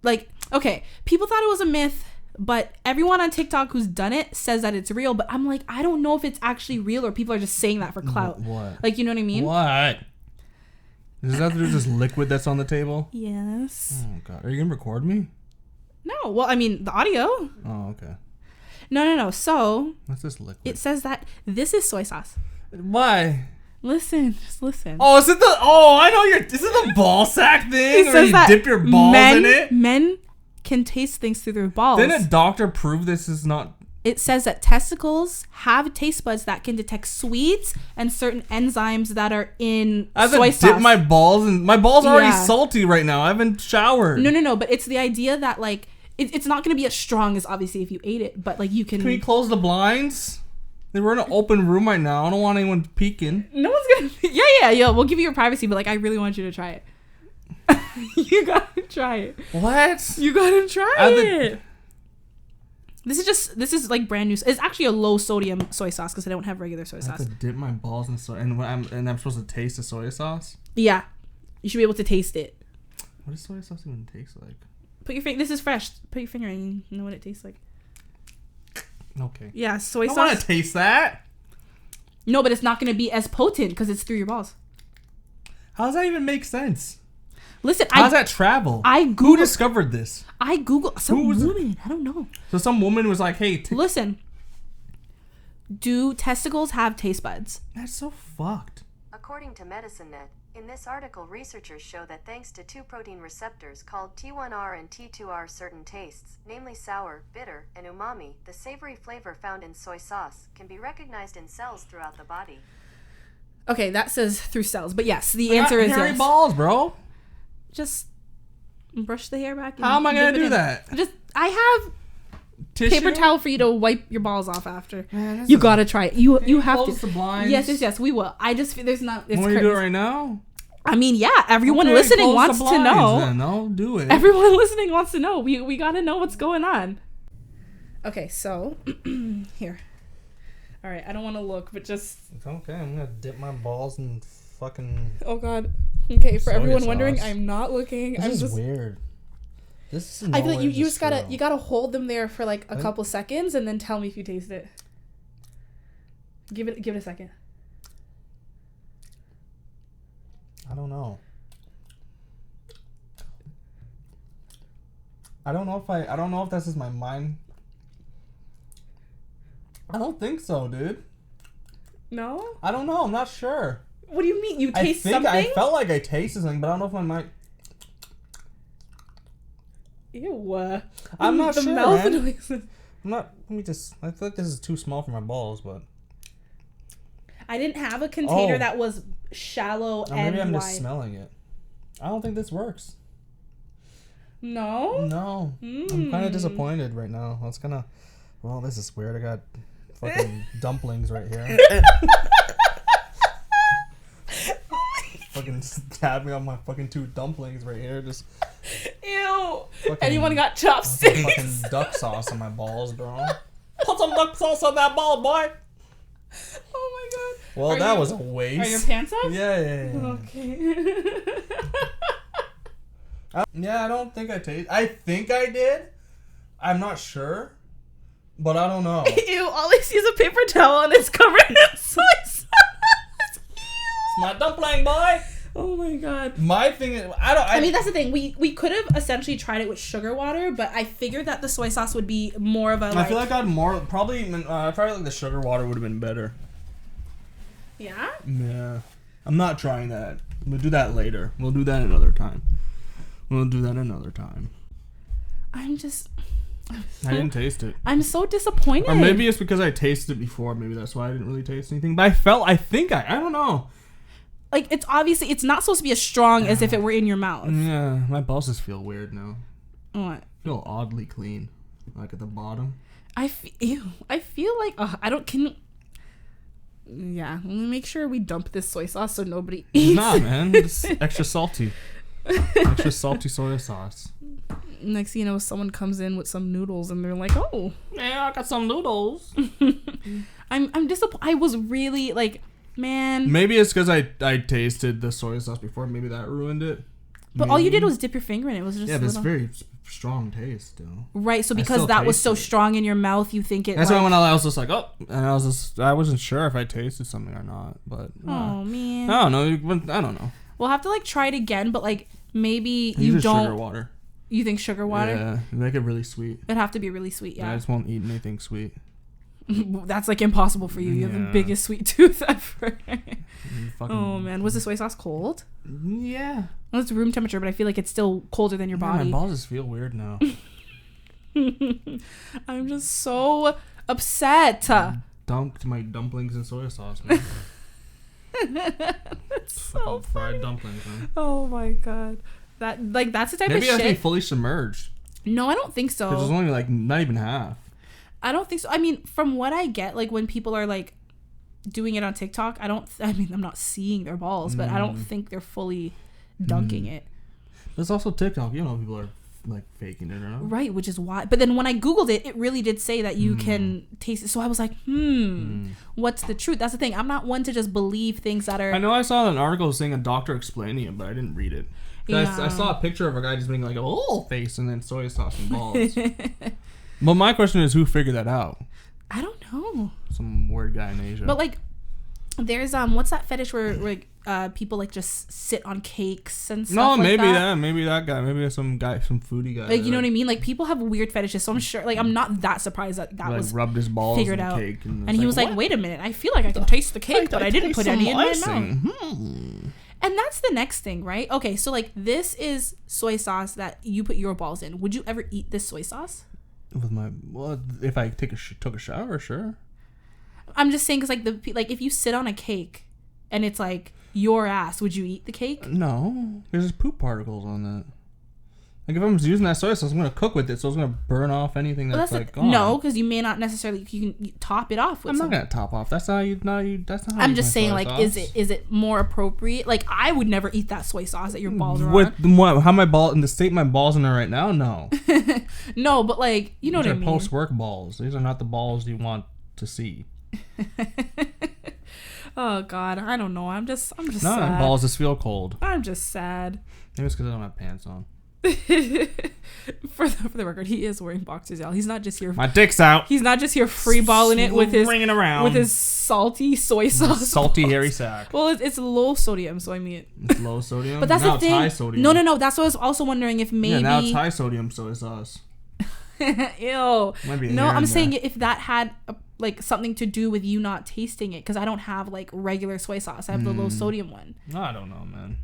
like, okay, people thought it was a myth, but everyone on TikTok who's done it says that it's real. But I'm like, I don't know if it's actually real or people are just saying that for clout. What? Like, you know what I mean? What? Is that there's this liquid that's on the table? Yes. Oh god, are you gonna record me? No. Well, I mean, the audio. Oh, okay. No. So What's this liquid? it says that this is soy sauce. Why? Listen, just listen. Oh, is it the? Oh, I know you're. Is it the ball sack thing? It Where says you that dip your balls in it? Men can taste things through their balls. Didn't a doctor prove this is not? It says that testicles have taste buds that can detect sweets and certain enzymes that are in I soy have to dip sauce. my balls, and my balls are already Yeah. salty right now. I haven't showered. No. But it's the idea that like it's not going to be as strong as obviously if you ate it, but like you can. Can we close the blinds? We're in an open room right now. I don't want anyone peeking. No one's gonna. Yeah. We'll give you your privacy, but like I really want you to try it. You gotta try it. What? You gotta try it. This is like brand new. It's actually a low sodium soy sauce because I don't have regular soy I have sauce. to dip my balls in soy, and I'm supposed to taste the soy sauce. Yeah, you should be able to taste it. What does soy sauce even taste like? Put your finger. This is fresh. Put your finger in. You know what it tastes like. Okay. Yeah, soy I sauce. want to taste that. No, but it's not going to be as potent because it's through your balls. How does that even make sense? Listen, How does that travel? Who Who discovered this? I Googled some Who was it? woman. I don't know. So some woman was like, "Hey, Listen. Do testicles have taste buds? that's so fucked." According to MedicineNet, in this article, researchers show that thanks to two protein receptors called T1R and T2R, certain tastes, namely sour, bitter, and umami, the savory flavor found in soy sauce, can be recognized in cells throughout the body. Okay, that says through cells, but yes, the answer is hairy yes. balls, bro. Just brush the hair back. And How am I dip gonna it do in. that? Just I have Tissue? paper towel for you to wipe your balls off after. Man, this You is- gotta try it. You have close to. the blinds? Yes, we will. I just there's not. It's Want me to do it curtains. right now? I mean, yeah. Everyone Okay, listening close wants the to blinds know. Then. I'll do it. Everyone listening wants to know. We gotta know what's going on. Okay, so here. All right, I don't want to look, but just. It's okay. I'm gonna dip my balls in fucking. Oh God. Okay, for Soy everyone wondering, sauce. I'm not looking. This I'm is just. weird. This is. I feel like you just gotta hold them there for like a couple seconds and then tell me if you taste it. Give it a second. I don't know. I don't know if this is my mind. I don't think so, dude. No? I don't know. I'm not sure. What do you mean? You taste something? I felt like I tasted something, but I don't know if my mind. Ew. I'm not the sure, mouth man. noises. I'm not. Let me just. I feel like this is too small for my balls, but. I didn't have a container Oh. that was shallow Or and maybe I'm wide. just smelling it. I don't think this works. No? No. I'm kind of disappointed right now. I was gonna. Well, this is weird. I got fucking dumplings right here. Fucking stab me on my fucking 2 dumplings right here. Just Ew. fucking- Anyone got fucking chopsticks? duck sauce on my balls, bro. Put some duck sauce on that ball, boy. Oh my God. Well, Are that you- was a waste. Are your pants up? Yeah. Okay. Yeah, I don't think I tasted. I think I did. I'm not sure, but I don't know. Ew, all I see is a paper towel and it's covered in soy sauce. It's my dumpling, boy. Oh my God. My thing is, I mean, that's the thing. We could have essentially tried it with sugar water, but I figured that the soy sauce would be more of a I feel like I'd more probably like the sugar water would have been better. Yeah? Yeah, I'm not trying that. We'll do that later. We'll do that another time. I didn't taste it. I'm so disappointed. Or maybe it's because I tasted it before. Maybe that's why I didn't really taste anything. But I don't know. like it's obviously it's not supposed to be as strong as if it were in your mouth. Yeah, my balls just feel weird now. What? I feel oddly clean, like at the bottom. I feel like I don't can. Yeah, let me make sure we dump this soy sauce so nobody eats. Nah, man, it's extra salty. Extra salty soy sauce. Next thing you know, someone comes in with some noodles and they're like, oh, Yeah, I got some noodles. I'm disappointed. I was really like, man. Maybe it's because I tasted the soy sauce before. Maybe that ruined it. But all you did was dip your finger in it. It was just Yeah, but it's little... very strong taste still. Right, so I because still that was taste so it. strong in your mouth, you think it That's like... why when I was just like, oh, and I wasn't sure if I tasted something or not, but Oh, man. I don't know. I don't know. We'll have to like try it again, but like maybe I you use don't... sugar water. You think sugar water? Yeah, make it really sweet. It'd have to be really sweet, I yeah. just won't eat anything sweet. That's like impossible for you. You have the Yeah. biggest sweet tooth ever. Fucking, Oh, man. Was the soy sauce cold? Yeah. Well, it's room temperature, but I feel like it's still colder than your Man, body. my balls just feel weird now. I'm just so upset. Dunked my dumplings in soy sauce, man. That's so Fucking fried funny. dumplings, man. Oh my god. That's the type Maybe it of has to be shit. fully submerged. No, I don't think Because it's so. only like not even half. I don't think so. I mean, from what I get, like when people are like doing it on TikTok, I'm not seeing their balls, but I don't think they're fully dunking it. There's also TikTok. You know, people are like faking it or not. Right, which is why. But then when I Googled it, it really did say that you can taste it. So I was like, what's the truth? That's the thing. I'm not one to just believe things that are... I know I saw an article saying a doctor explaining it, but I didn't read it. Yeah. I saw a picture of a guy just being like a little face and then soy sauce and balls. But my question is, who figured that out? I don't know. Some weird guy in Asia. But like, there's what's that fetish where like people like just sit on cakes and stuff? no, like maybe that. maybe that guy, maybe some foodie guy. Like, you know what I mean? Like, people have weird fetishes, so I'm sure. Like, I'm not that surprised that Like was rubbed his balls figured in the out. cake, And he was like, "What? "Wait a minute, I feel like I can taste the cake, but I didn't taste put some any in my icing." mouth." And that's the next thing, right? Okay, so like this is soy sauce that you put your balls in. Would you ever eat this soy sauce? With my if I took a shower, sure. I'm just saying, because like if you sit on a cake and it's like your ass, would you eat the cake? No, there's just poop particles on that. Like if I'm using that soy sauce, I'm gonna cook with it, so it's gonna burn off anything that's like gone. No, because you may not necessarily. You can top it off with. I'm not something. gonna top off. That's not you. That's not. How I'm you just use saying, soy like, sauce. is it more appropriate? Like, I would never eat that soy sauce that your balls are with on. what? How my ball in the state my balls in are right now? No, No, but like, you know these what I are mean. post work balls. These are not the balls you want to see. Oh God, I don't know. I'm just No, sad. balls just feel cold. I'm just sad. Maybe it's because I don't have pants on. For the record, he is wearing boxers, y'all. He's not just here. My dick's out. He's not just here free balling it with his Ringing around. with his salty soy sauce. salty balls. hairy sack. Well, it's low sodium, so I mean. It's low sodium. But that's now the it's thing. high sodium. No. That's what I was also wondering if maybe. Yeah, now it's high sodium, so it's us. Ew. Might be No, here I'm and saying there. if that had like something to do with you not tasting it, because I don't have like regular soy sauce. I have the low sodium one. I don't know, man.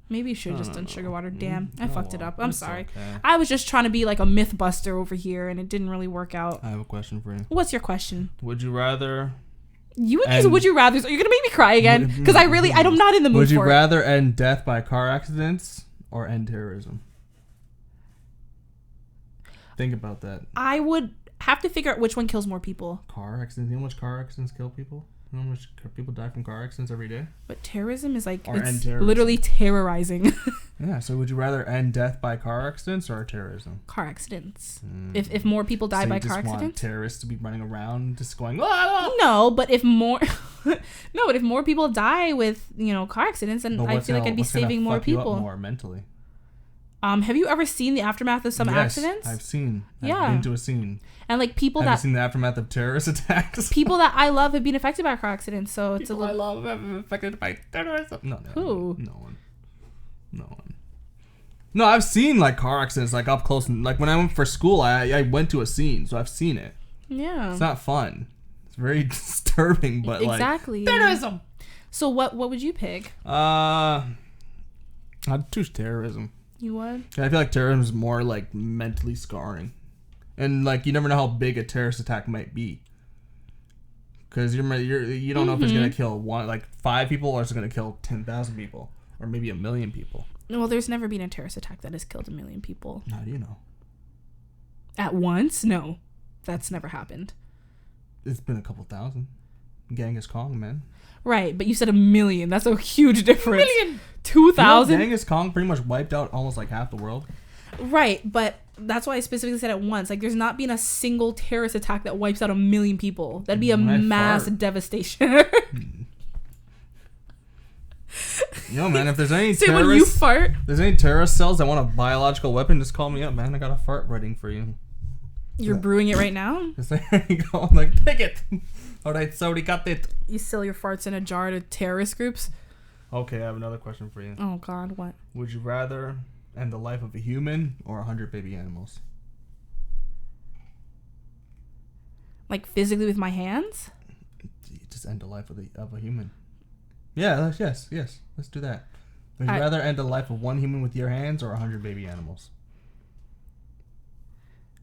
Maybe you should have just done sugar water. Damn, I fucked it well, up. I'm it's sorry. okay. I was just trying to be like a myth buster over here, and it didn't really work out. I have a question for you. What's your question? Would you rather? You and these And- would you rather? Are you gonna make me cry again? Because I'm not in the mood Would you for it. rather end death by car accidents or end terrorism? Think about that. I would have to figure out which one kills more people. Car accidents. You know how much car accidents kill people? You know how much people die from car accidents every day? But terrorism is like, Or end it's terrorism. literally terrorizing. Yeah. So would you rather end death by car accidents or terrorism? Car accidents. If more people die So by you just car want accidents. terrorists to be running around just going, "Ah!" No, but if more people die with, car accidents, then But I what's feel like gonna- I'd be what's gonna saving more fuck you up people. more mentally. Have you ever seen the aftermath of some Yes, accidents? I've seen. Yeah. I've been to a scene. And like people Have you that seen the aftermath of terrorist attacks? people that I love have been affected by car accidents, so it's a People I little. love have been affected by terrorism. No. Who? No one. No, I've seen like car accidents like up close, and like when I went for school, I went to a scene, so I've seen it. Yeah. It's not fun. It's very disturbing, but Exactly. Terrorism. So what would you pick? I'd choose terrorism. You would? I feel like terrorism is more like mentally scarring, and like you never know how big a terrorist attack might be, because you don't know if it's gonna kill 5 people or it's gonna kill 10,000 people or maybe 1 million people. Well, there's never been a terrorist attack that has killed 1 million people. How do you know? At once? No. That's never happened. It's been a couple thousand. Genghis Khan, man. Right, but you said 1 million. That's a huge difference. 1 million. 2,000? Genghis Khan pretty much wiped out almost like half the world. Right, but that's why I specifically said it once. Like, there's not been a single terrorist attack that wipes out 1 million people. That'd be a mass devastation. Yo, man, if there's any Say when you fart. there's any terrorist cells that want a biological weapon, just call me up, man. I got a fart waiting for you. You're brewing it right now? Just there you go. I'm like, take it. All right, sorry, got it. You sell your farts in a jar to terrorist groups? Okay, I have another question for you. Oh, God, what? Would you rather end the life of a human or 100 baby animals? Like, physically with my hands? Just end the life of a human. Yeah, yes. Let's do that. Would you rather end the life of one human with your hands or 100 baby animals?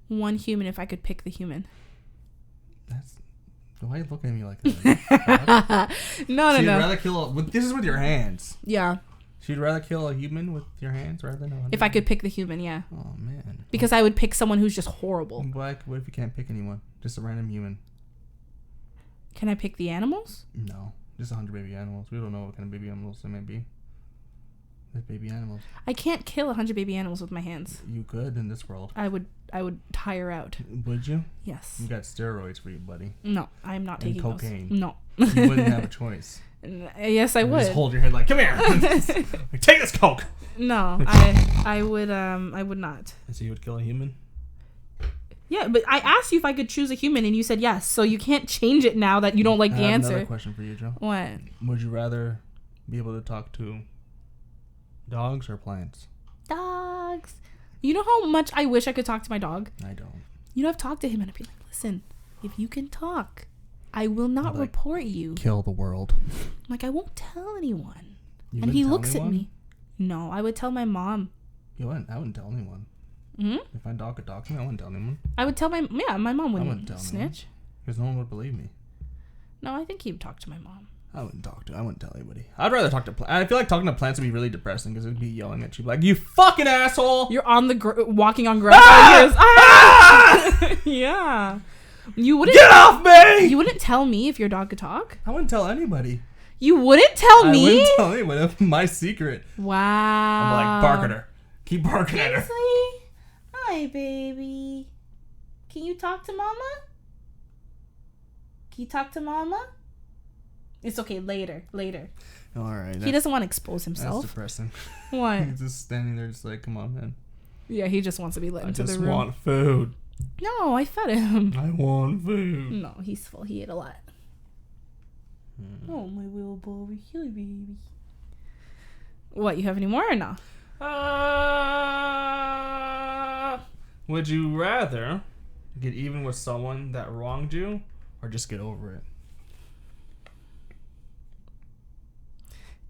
One human if I could pick the human. Why are you looking at me like that? No. You'd rather kill this is with your hands. Yeah. So you'd rather kill a human with your hands rather than 100? If I could pick the human, yeah. Oh, man. Because I would pick someone who's just horrible. What if you can't pick anyone? Just a random human? Can I pick the animals? No. Just 100 baby animals. We don't know what kind of baby animals they may be. They're baby animals. I can't kill 100 baby animals with my hands. You could in this world. I would tire out. Would you? Yes. You got steroids for you, buddy. No, I'm not taking cocaine. those. No. You wouldn't have a choice. Yes, I would. Just hold your head like, come here. Like, take this coke. No, I would not. So you would kill a human? Yeah, but I asked you if I could choose a human, and you said yes. So you can't change it now that you don't like the I have answer. Another question for you, Joe. What? Would you rather be able to talk to dogs or plants? Dogs. You know how much I wish I could talk to my dog? I don't. You know, I've talked to him, and I'd be like, listen, if you can talk, I will not report you. Kill the world. Like, I won't tell anyone. You and he wouldn't looks tell at me. No, I would tell my mom. I wouldn't tell anyone. Hmm? If my dog could talk to me, I wouldn't tell anyone. I would tell my mom wouldn't wouldn't tell snitch. Because no one would believe me. No, I think he'd talk to my mom. I wouldn't tell anybody. I'd rather talk to plants. I feel like talking to plants would be really depressing because it would be yelling at you like, you fucking asshole! You're on the walking on grass. Ah! Yeah. You wouldn't Get off me! You wouldn't tell me if your dog could talk? I wouldn't tell anybody. You wouldn't tell me? I wouldn't tell anyone. That's my secret. Wow. I'm like, bark at her. Keep barking at her. Kingsley? Hi, baby. Can you talk to mama? Can you talk to mama? It's okay, later. All right. He doesn't want to expose That's himself. depressing. What? He's just standing there just like, come on, man. Yeah, he just wants to be let into the room. I just want food. No, I fed him. I want food. No, he's full. He ate a lot. Oh, my little boy over here, baby. What, you have any more or no? Would you rather get even with someone that wronged you or just get over it?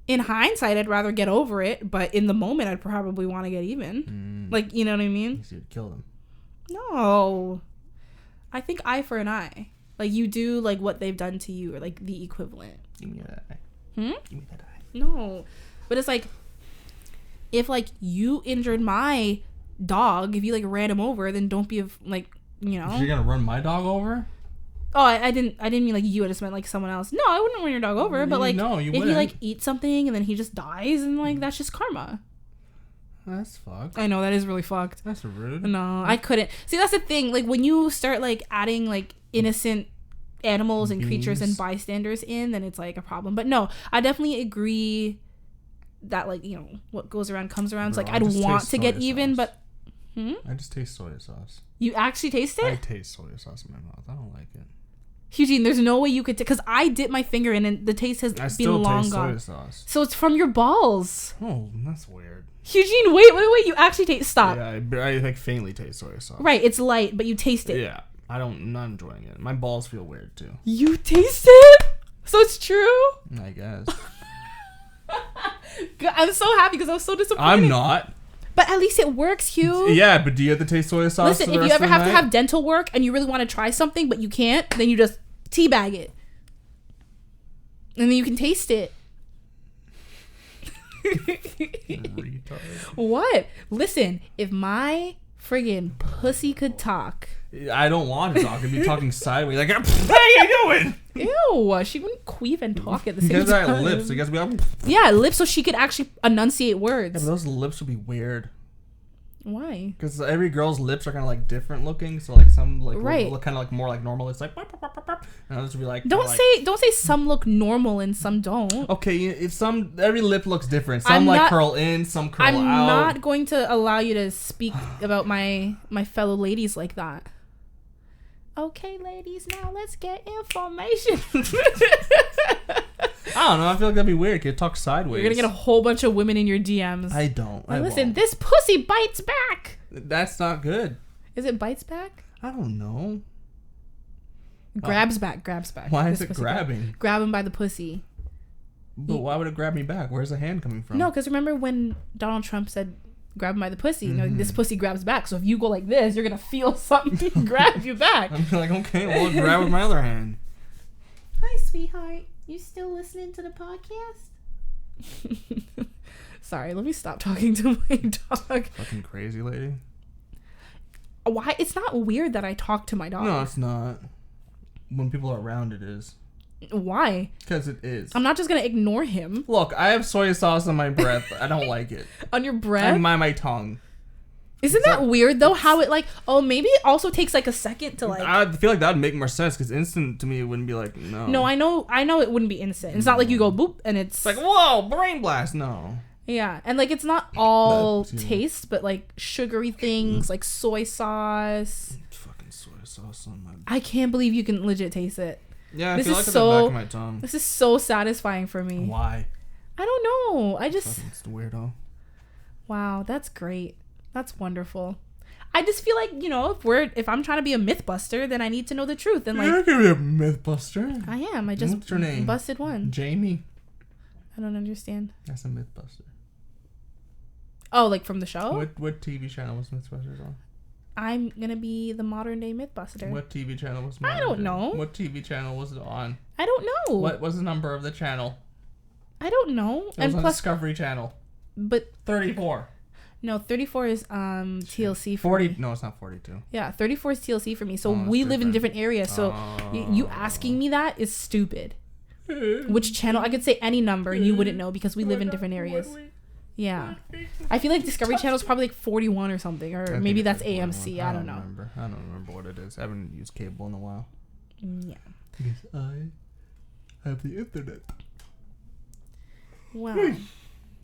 In hindsight, I'd rather get over it, but in the moment, I'd probably want to get even. Like, you know what I mean? You'd kill them. No. I think eye for an eye. Like, you do, like, what they've done to you, or, like, the equivalent. Give me that eye. Give me that eye. No. But it's like, if, like, you injured my dog, if you, like, ran him over, then don't be, like, you know. So you're going to run my dog over? Oh, I didn't mean, like, you. I just meant, like, someone else. No, I wouldn't run your dog over. But, like, no, you if wouldn't. you, like, eat something and then he just dies, and, like, that's just karma. That's fucked. I know, that is really fucked. That's rude. No, I couldn't. See, that's the thing. Like, when you start, like, adding, like, innocent animals and creatures and bystanders in, then it's, like, a problem. But no, I definitely agree that, like, you know, what goes around comes around. Bro, it's like, I'd want to get even, but... I just taste soy sauce. You actually taste it? I taste soy sauce in my mouth. I don't like it. Hugh-Gene, there's no way you could... Because I dip my finger in and the taste has been long gone. Soy sauce. So it's from your balls. Oh, that's weird. Hugh-Gene, wait. You actually taste... Stop. Yeah, I like faintly taste soy sauce. Right, it's light, but you taste it. Yeah. I'm not enjoying it. My balls feel weird, too. You taste it? So it's true? I guess. I'm so happy because I was so disappointed. I'm not. But at least it works, Hugh. Yeah, but do you have to taste soy sauce? Listen, if you ever have to have dental work and you really want to try something but you can't, then you just teabag it. And then you can taste it. Retard. What? Listen, if my friggin' pussy could talk. I don't want to talk. I'd be talking sideways. Like, how you doing? Ew, she wouldn't queef and talk at the same You guys time. got lips. You guys be like, yeah, lips so she could actually enunciate words. yeah, but those lips would be weird. Why? Because every girl's lips are kind of like different looking, so like some like Right. look kind of like more like normal. It's like, and others will be like, Don't say some look normal and some don't. Okay, it's every lip looks different. Some I'm like not- curl in, some curl I'm out. not going to allow you to speak about my fellow ladies like that. Okay, ladies, now let's get information. I don't know. I feel like that'd be weird. Could talk sideways. You're gonna get a whole bunch of women in your DMs. I don't. I Listen, won't. this pussy bites back. That's not good. Is it bites back? I don't know. Grabs back. Why This is it pussy grabbing? Grab him by the pussy. But why would it grab me back? Where's the hand coming from? No, because remember when Donald Trump said, grab him by the pussy? You know, Mm-hmm. this pussy grabs back. So if you go like this, you're going to feel something grab you back. I'm like, okay, well, grab with my other hand. Hi, sweetheart. You still listening to the podcast? Sorry, let me stop talking to my dog. Fucking crazy lady. Why? It's not weird that I talk to my dog. No, it's not. When people are around, it is. Why? Because it is. I'm not just going to ignore him. Look, I have soy sauce on my breath. I don't like it. On your breath? On my tongue. Isn't that weird though? How it like, oh, maybe it also takes like a second to like. I feel like that would make more sense because instant to me it wouldn't be like, no. No, I know it wouldn't be instant. It's not like you go boop and it's It's like, whoa, brain blast. No. yeah, and like it's not all That too. taste, but like sugary things like soy sauce. Fucking soy sauce on my. I can't believe you can legit taste it. Yeah, I This feel is like it's so- the back of my tongue. This is so satisfying for me. Why? I don't know. I just Fucking, it's the weirdo. wow, that's great. That's wonderful. I just feel like, you know, if I'm trying to be a mythbuster, then I need to know the truth. And like You're gonna be a mythbuster. I am. I just What's your name? busted one. Jamie. I don't understand. That's a mythbuster. Oh, like from the show? What TV channel was Mythbusters on? I'm gonna be the modern day mythbuster. What TV channel was? I don't know. What TV channel was it on? I don't know. What was the number of the channel? I don't know. It was And on plus, Discovery Channel. but 34. no, 34 is TLC for 40. me. No, it's not 42. Yeah, 34 is TLC for me. So Oh, that's we live in different. different areas. So you asking me that is stupid. Which channel? I could say any number and you wouldn't know because we live in different areas. Yeah. I feel like Discovery Channel is probably like 41 or something, I or think maybe it's that's like 41. AMC. I don't know. Remember. I don't remember what it is. I haven't used cable in a while. Yeah. Because I have the internet. Well,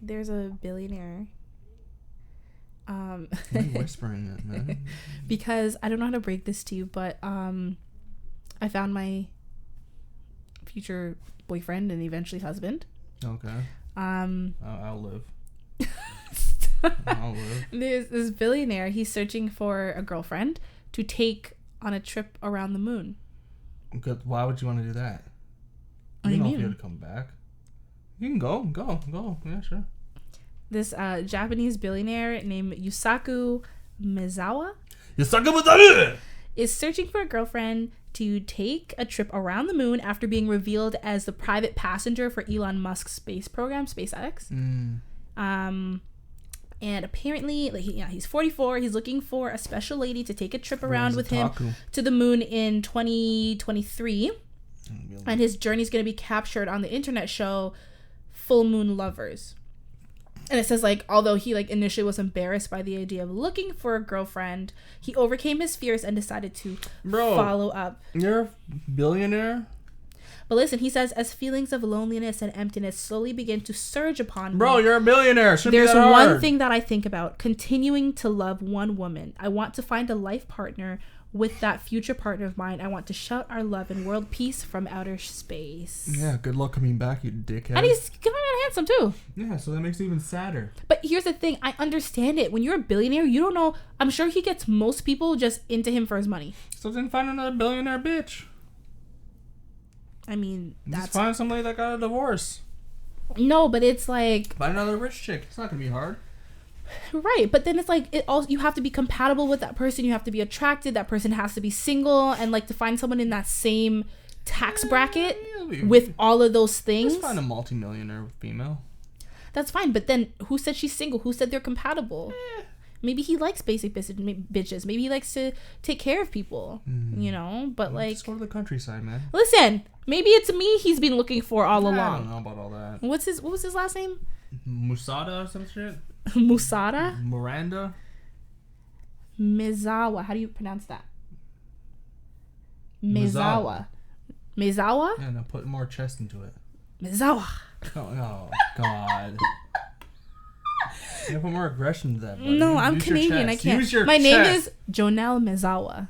there's a billionaire. Why are you whispering it, man? Because I don't know how to break this to you, but I found my future boyfriend and eventually husband. Okay. I'll live. I'll live. There's this billionaire. He's searching for a girlfriend to take on a trip around the moon. Because why would you want to do that? What do You you know if you mean? had to come back. You can go. Yeah, sure. This Japanese billionaire named Yusaku Mizawa You suck up with that. is searching for a girlfriend to take a trip around the moon after being revealed as the private passenger for Elon Musk's space program, SpaceX. And apparently, like he's 44. He's looking for a special lady to take a trip around with him to the moon in 2023. And his journey is going to be captured on the internet show Full Moon Lovers. And it says, like, although he, like, initially was embarrassed by the idea of looking for a girlfriend, he overcame his fears and decided to follow up. You're a billionaire? But listen, he says, as feelings of loneliness and emptiness slowly begin to surge upon Bro, me, you're a billionaire. Shouldn't there's be that one hard. thing that I think about: continuing to love one woman. I want to find a life partner with that future partner of mine. I want to shout our love and world peace from outer space. Yeah, good luck coming back, you dickhead. And he's kind of handsome too. Yeah, so that makes it even sadder. But here's the thing: I understand it. When you're a billionaire, you don't know. I'm sure he gets most people just into him for his money. So then find another billionaire bitch. I mean, Just that's find somebody that got a divorce. no, but it's like Find another rich chick. It's not gonna be hard. right. But then it's like it all you have to be compatible with that person. You have to be attracted. That person has to be single, and like to find someone in that same tax bracket with all of those things. Just find a multimillionaire female. That's fine. But then who said she's single? Who said they're compatible? Maybe he likes basic bitches. Maybe he likes to take care of people. You know, but like, Just go to the countryside, man. listen. Maybe it's me he's been looking for all I along. don't know about all that. What was his last name? Musada or some shit? Musada? Miranda? Mizawa. How do you pronounce that? Mizawa. Mizawa? Yeah, now put more chest into it. Mizawa. Oh God. You gotta put more aggression to that, buddy. No, I'm Use your Canadian. I chest. can't. Use your My name chest. is Jonel Mizawa.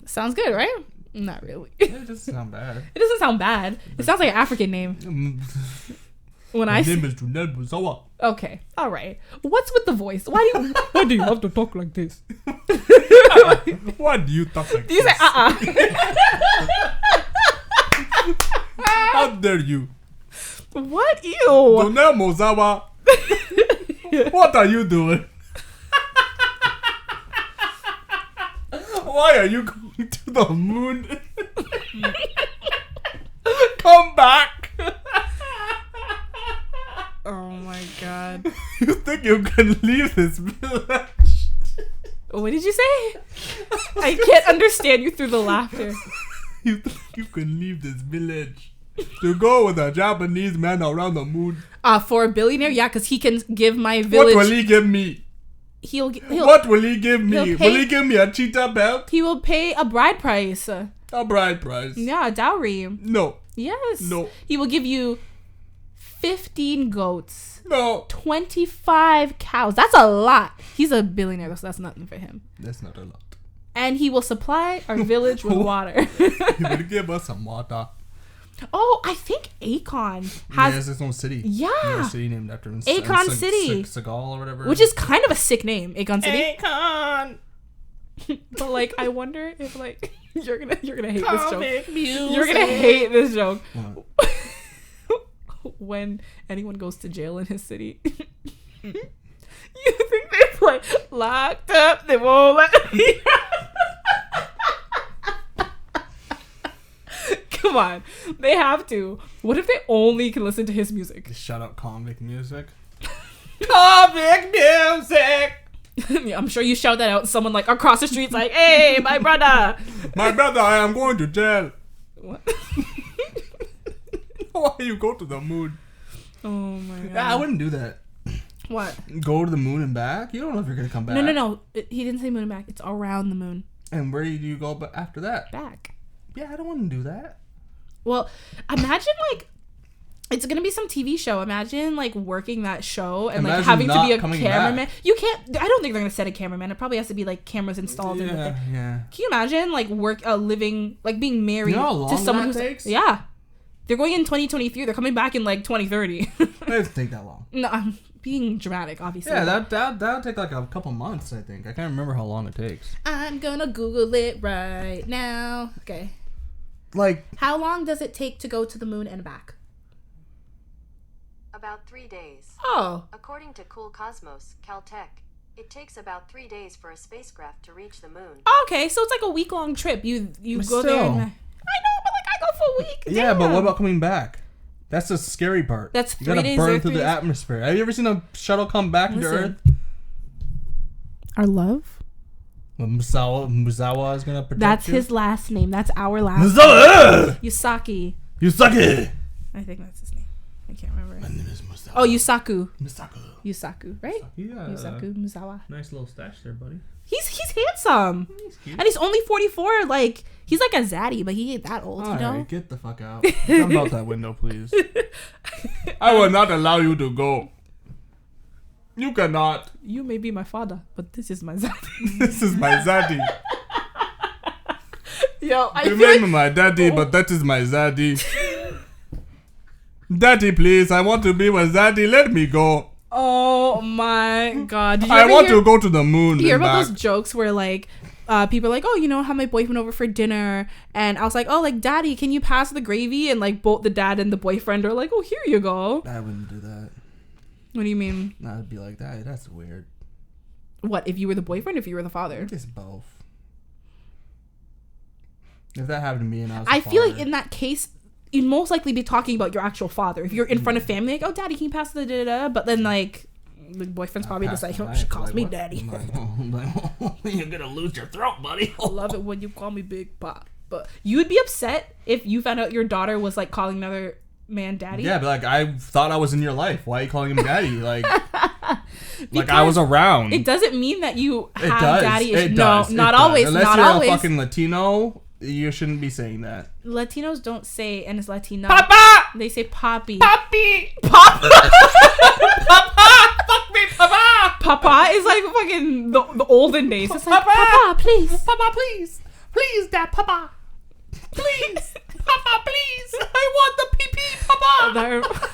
Sounds good, right? Not really. It doesn't sound bad. It doesn't sound bad. It sounds like an African name. When My I name is Jonel Muzawa. Okay, all right. What's with the voice? Why do you have to talk like this? Why do you talk like Do you say How dare you? What? Ew. Jonel Muzawa. What are you doing? Why are you going to the moon? Come back. Oh my god. You think you can leave this village? What did you say? I can't understand you through the laughter. You think you can leave this village to go with a Japanese man around the moon? For a billionaire, yeah, because he can give my What village. will he give me? He'll What will he give me? he'll pay- Will he give me a cheetah belt? he will pay a bride price. A bride price? Yeah, a dowry. No. Yes. No. He will give you 15 goats, No. 25 cows. That's a lot. He's a billionaire, so that's nothing for him. That's not a lot. And he will supply our village with water. He will give us some water. Oh, I think Akon He has, has his own city. Yeah. He has a city named after him. Akon City. Seagal or whatever. which is kind of a sick name, Akon City. Akon. But like, I wonder if like you're gonna hate this joke. Comic music. You're gonna hate this joke. What? When anyone goes to jail in his city, you think they play locked up? They won't let me. Come on, they have to. What if they only can listen to his music? Shout out comic music. Comic music. Yeah, I'm sure you shout that out. Someone like across the street's like, "Hey, my brother." My brother, I am going to jail. What? Why you go to the moon? Oh my god. Yeah, I wouldn't do that. What? Go to the moon and back? You don't know if you're going to come back. No. He didn't say moon and back. It's around the moon. And where do you go after that? Back. Yeah, I don't want to do that. Well, imagine like it's gonna be some TV show. Imagine like working that show and Imagine like having to not be a coming cameraman. back. You can't. I don't think they're gonna set a cameraman. It probably has to be like cameras installed in the thing. Yeah. Can you imagine like living like being married You know how long to someone that who's takes? yeah. They're going in 2023. They're coming back in like 2030. It doesn't take that long. No, I'm being dramatic, obviously. Yeah, that'll take like a couple months, I think. I can't remember how long it takes. I'm gonna Google it right now. Okay. Like, How long does it take to go to the moon and back? About 3 days. Oh. According to Cool Cosmos, Caltech, it takes about 3 days for a spacecraft to reach the moon. Okay, so it's like a week-long trip. You But go there. still. And, I know, but like I go for a week. yeah, but Damn. what about coming back? That's the scary part. That's you gotta 3 days burn or through 3 the days. atmosphere. Have you ever seen a shuttle come back into Listen. Earth? Our love? Well, Muzawa is gonna protect That's you. his last name. That's our last Muzawa! Yusaki. You suck it! I think that's his name. I can't remember. My name is Muzawa. Oh, Yusaku. Misaka. Yusaku, right? Yeah. Yusaku Muzawa. Nice little stash there, buddy. He's handsome. He's cute. And he's only 44. Like, he's like a zaddy, but he ain't that old, you know? Alright, get the fuck out. Jump out that window, please. I will not allow you to go. You cannot. You may be my father, but this is my zaddy. This is my zaddy. Yo, I You feel may be like... my daddy, but that is my zaddy. Daddy, please, I want to be with zaddy. Let me go. Oh my god. Did you I ever want hear- to go to the moon. You hear and about back. those jokes where like people are like, oh, you know, have my boyfriend over for dinner, and I was like, oh, like, daddy, can you pass the gravy? And like both the dad and the boyfriend are like, oh, here you go. I wouldn't do that. What do you mean? I'd be like, that's weird. What, if you were the boyfriend, if you were the father? It's both. If that happened to me and I was I the feel like father- in that case, you'd most likely be talking about your actual father. If you're in front of family, like, oh, daddy, can you pass the da-da-da? But then like the boyfriend's probably just like, oh, she calls me daddy. You're gonna lose your throat, buddy. I love it when you call me Big Pop. But you would be upset if you found out your daughter was like calling another man daddy. Yeah, but like I thought I was in your life. Why are you calling him daddy? Like, Like I was around. It doesn't mean that you It have does. daddy issues. It No, does. not It does. always. Unless not you're always. a fucking Latino, you shouldn't be saying that. Latinos don't say, and it's Latino. Papa! They say papi. Papi! Papa. Papa! Fuck me, Papa! Papa is like fucking the olden days. It's like, Papa. Papa, please. Papa, please! Please, Dad, Papa! Please! Papa, please! I want the pee-pee, Papa!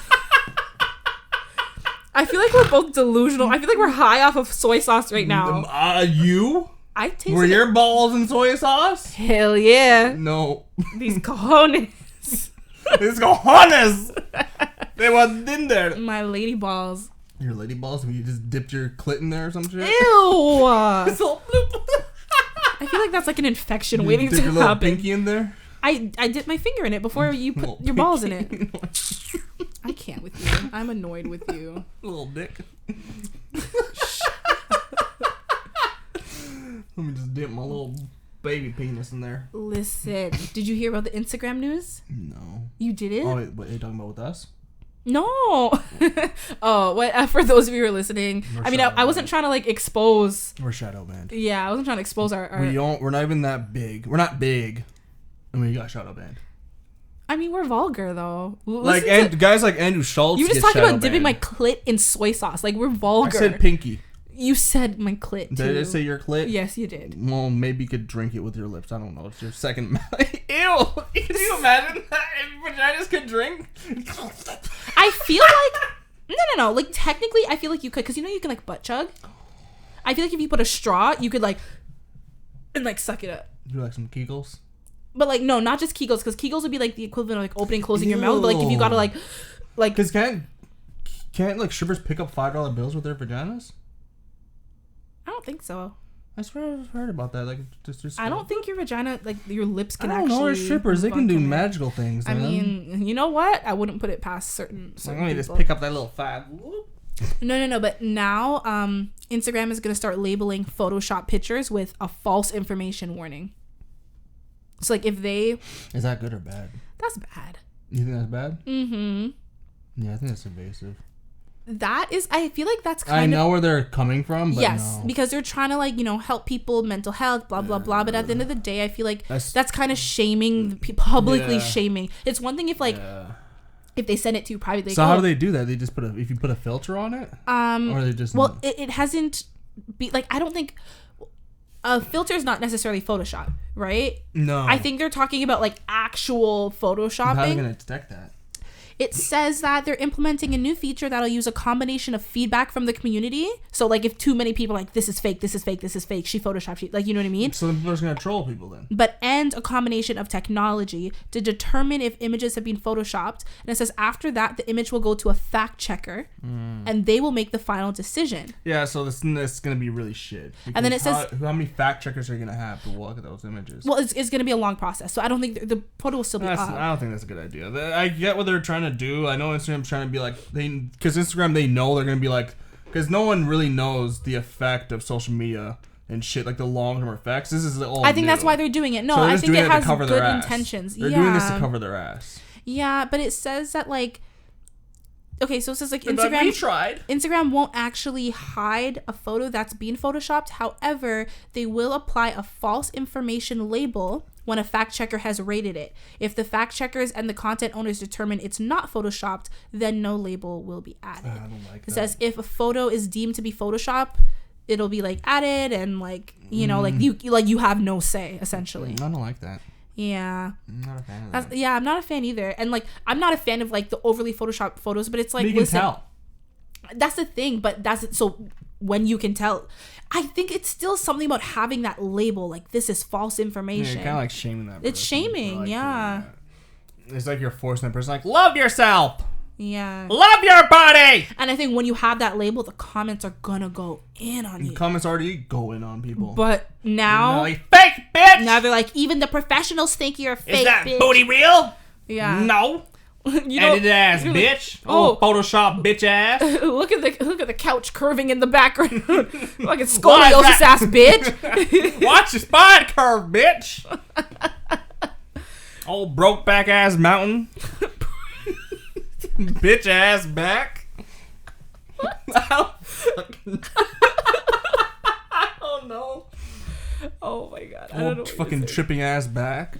I feel like we're both delusional. I feel like we're high off of soy sauce right now. You? I taste Were your balls in soy sauce? Hell yeah. No. These cojones. It's cojones! They were in there. My lady balls. Your lady balls? You just dipped your clit in there or some shit? Ew. It's a little bloop. I feel like that's like an infection You waiting dip to your little happen. pinky in there? I dipped my finger in it before you put Little your balls in it. pinky. I can't with you. I'm annoyed with you. Little dick. Let me just dip my little baby penis in there. Listen, did you hear about the Instagram news? No. You didn't? Oh, wait, what are you talking about with us? No. Oh, what? For those of you who are listening, We're I mean, shadow I wasn't trying to like expose. We're shadow banned. Yeah, I wasn't trying to expose our We're not even that big. We're not big. And we got shadow banned. I mean, we're vulgar though. Like, Listen to- and guys like Andrew Schultz. you were just get talking about shadow dipping my banned. clit in soy sauce. Like we're I vulgar. said pinky. You said my clit too. Did I say your clit? Yes, you did. Well, maybe you could drink it with your lips. I don't know. It's your second. Ew! Can you imagine that if vaginas could drink? I feel like no. Like technically, I feel like you could, because you know you can like butt chug. I feel like if you put a straw, you could like and like suck it up. Do like some Kegels? But like no, not just Kegels, because Kegels would be like the equivalent of like opening, closing your mouth. But like if you gotta like Because can't like strippers pick up $5 bills with their vaginas? I don't think so. I swear I've heard about that. Like, just I don't think your vagina, like your lips I can don't actually. know. They're strippers. They can do function. magical things. I man. mean, you know what? I wouldn't put it past certain Let me just people. pick up that little $5. No. But now, Instagram is gonna start labeling Photoshop pictures with a false information warning. So like if they, Is that good or bad? that's bad. You think that's bad? Mm-hmm. Yeah, I think that's invasive. That is, I feel like that's I kind know of. where they're coming from, but Yes, no. because they're trying to like help people, mental health, blah blah blah. But at the end of the day, I feel like that's kind of shaming, publicly Yeah. shaming. It's one thing if like Yeah. if they send it to you privately. So how do they do that? They just if you put a filter on it, or they just Well, it hasn't be like I don't think a filter is not necessarily Photoshop, right? no. I think they're talking about like actual How are they photoshopping. gonna detect that? It says that they're implementing a new feature that'll use a combination of feedback from the community. So like if too many people are like this is fake, this is fake, this is fake, she photoshopped, she like you know what I mean? So then people are just gonna troll people then. But and a combination of technology to determine if images have been photoshopped. And it says after that the image will go to a fact checker and they will make the final decision. Yeah, so this is gonna be really shit. And then it Because says- how many fact checkers are you gonna have to look at those images? Well, it's going to be a long process. So I don't think the photo will still be That's, up. I don't think that's a good idea. I get what they're trying to do. I know Instagram's trying to be like because Instagram they know they're gonna be like because no one really knows the effect of social media and shit like the long term effects. This is all. I think new. that's why they're doing it. No, So they're I just think doing it to has cover good their ass. intentions. They're yeah. doing this to cover their ass. Yeah, but it says that like okay, so it says like We Instagram tried. Instagram won't actually hide a photo that's being photoshopped. However, they will apply a false information label when a fact checker has rated it. If the fact checkers and the content owners determine it's not photoshopped, then no label will be added. I don't like It that. says if a photo is deemed to be Photoshop, it'll be like added and like like you have no say essentially. I don't like that. Yeah. I'm not a fan of that. Yeah, I'm not a fan either. And like I'm not a fan of like the overly photoshopped photos, but it's like But you can listen, tell. that's the thing, but that's so when you can tell, I think it's still something about having that label like this is false Yeah, information. you're kind of like shaming that. It's person for, shaming, like, yeah. doing that. It's like you're forcing that person like love yourself, Yeah. Love your body! And I think when you have that label, the comments are gonna go in on you. comments already going on people. But now, Like, fake bitch! now they're like, even the professionals think you're fake. Is that bitch. booty real? Yeah. No. You know, Edited ass bitch. Oh, Photoshop bitch ass. look at the couch curving in the background, like it's Why is scoliosis that- ass bitch. Watch your spine curve, bitch. Old broke back ass mountain. Bitch ass back. fucking... I don't know. Oh my god. I don't know. Fucking tripping ass back.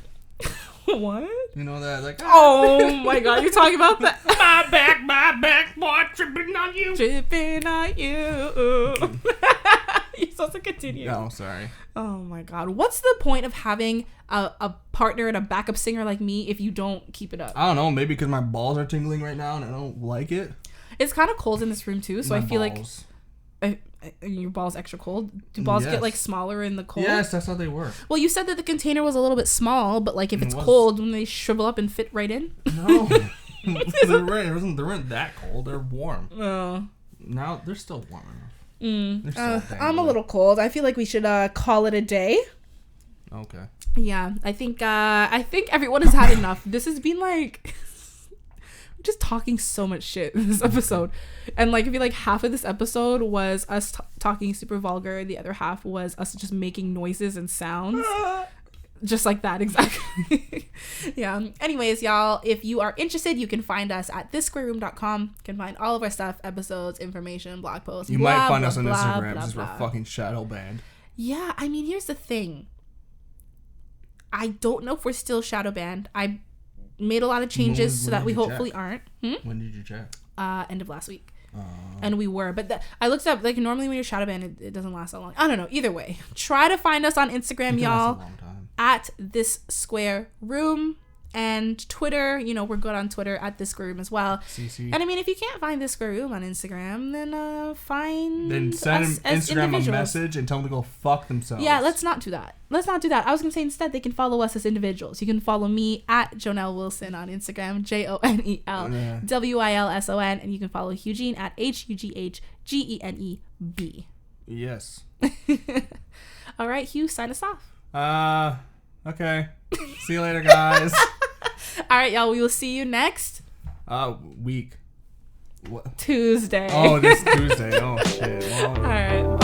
What? You know that? Like, Oh my god, you're talking about that. My back, boy, tripping on you. Tripping on you. You're supposed to continue. No, sorry. Oh my god. What's the point of having a partner and a backup singer like me if you don't keep it up? I don't know. Maybe because my balls are tingling right now and I don't like it. It's kind of cold in this room too, so My I feel balls. like your balls extra cold. Do balls Yes. get like smaller in the cold? Yes, that's how they work. Well, you said that the container was a little bit small, but like if It it's was. cold, when they shrivel up and fit right in. No. they weren't that cold. They're warm. Oh. Now they're still warm enough. They're still I'm a little cold. I feel like we should call it a day. Okay. Yeah, I think everyone has had enough. This has been like we're just talking so much shit in this episode, and like I feel like half of this episode was us talking super vulgar, the other half was us just making noises and sounds. Just like that, exactly. Yeah. Anyways, y'all, if you are interested, you can find us at thissquareroom.com. You can find all of our stuff, episodes, information, blog posts. You blah, might find blah, us on blah, Instagram blah, since we're blah. fucking shadow banned. Yeah, I mean, here's the thing. I don't know if we're still shadow banned. I made a lot of changes so that we hopefully aren't. When did you check? End of last week. And we were, but I looked up, like, normally when you're shadow banned, it doesn't last that long. I don't know. Either way, try to find us on Instagram, y'all, at This Square Room, and Twitter. You know, we're good on Twitter at This Square Room as well. CC. And I mean, if you can't find This Square Room on Instagram, then send us as Instagram a individuals. message and tell them to go fuck themselves. Yeah, let's not do that. I was gonna say instead they can follow us as individuals. You can follow me at Jonel Wilson on Instagram, JonelWilson, and you can follow Hugh-Gene at HUGHGENEB. Yes. All right, Hugh, sign us off. Okay. See you later, guys. All right, y'all. We will see you next Week. What? Tuesday. Oh, this Tuesday. Oh shit. Well, All right.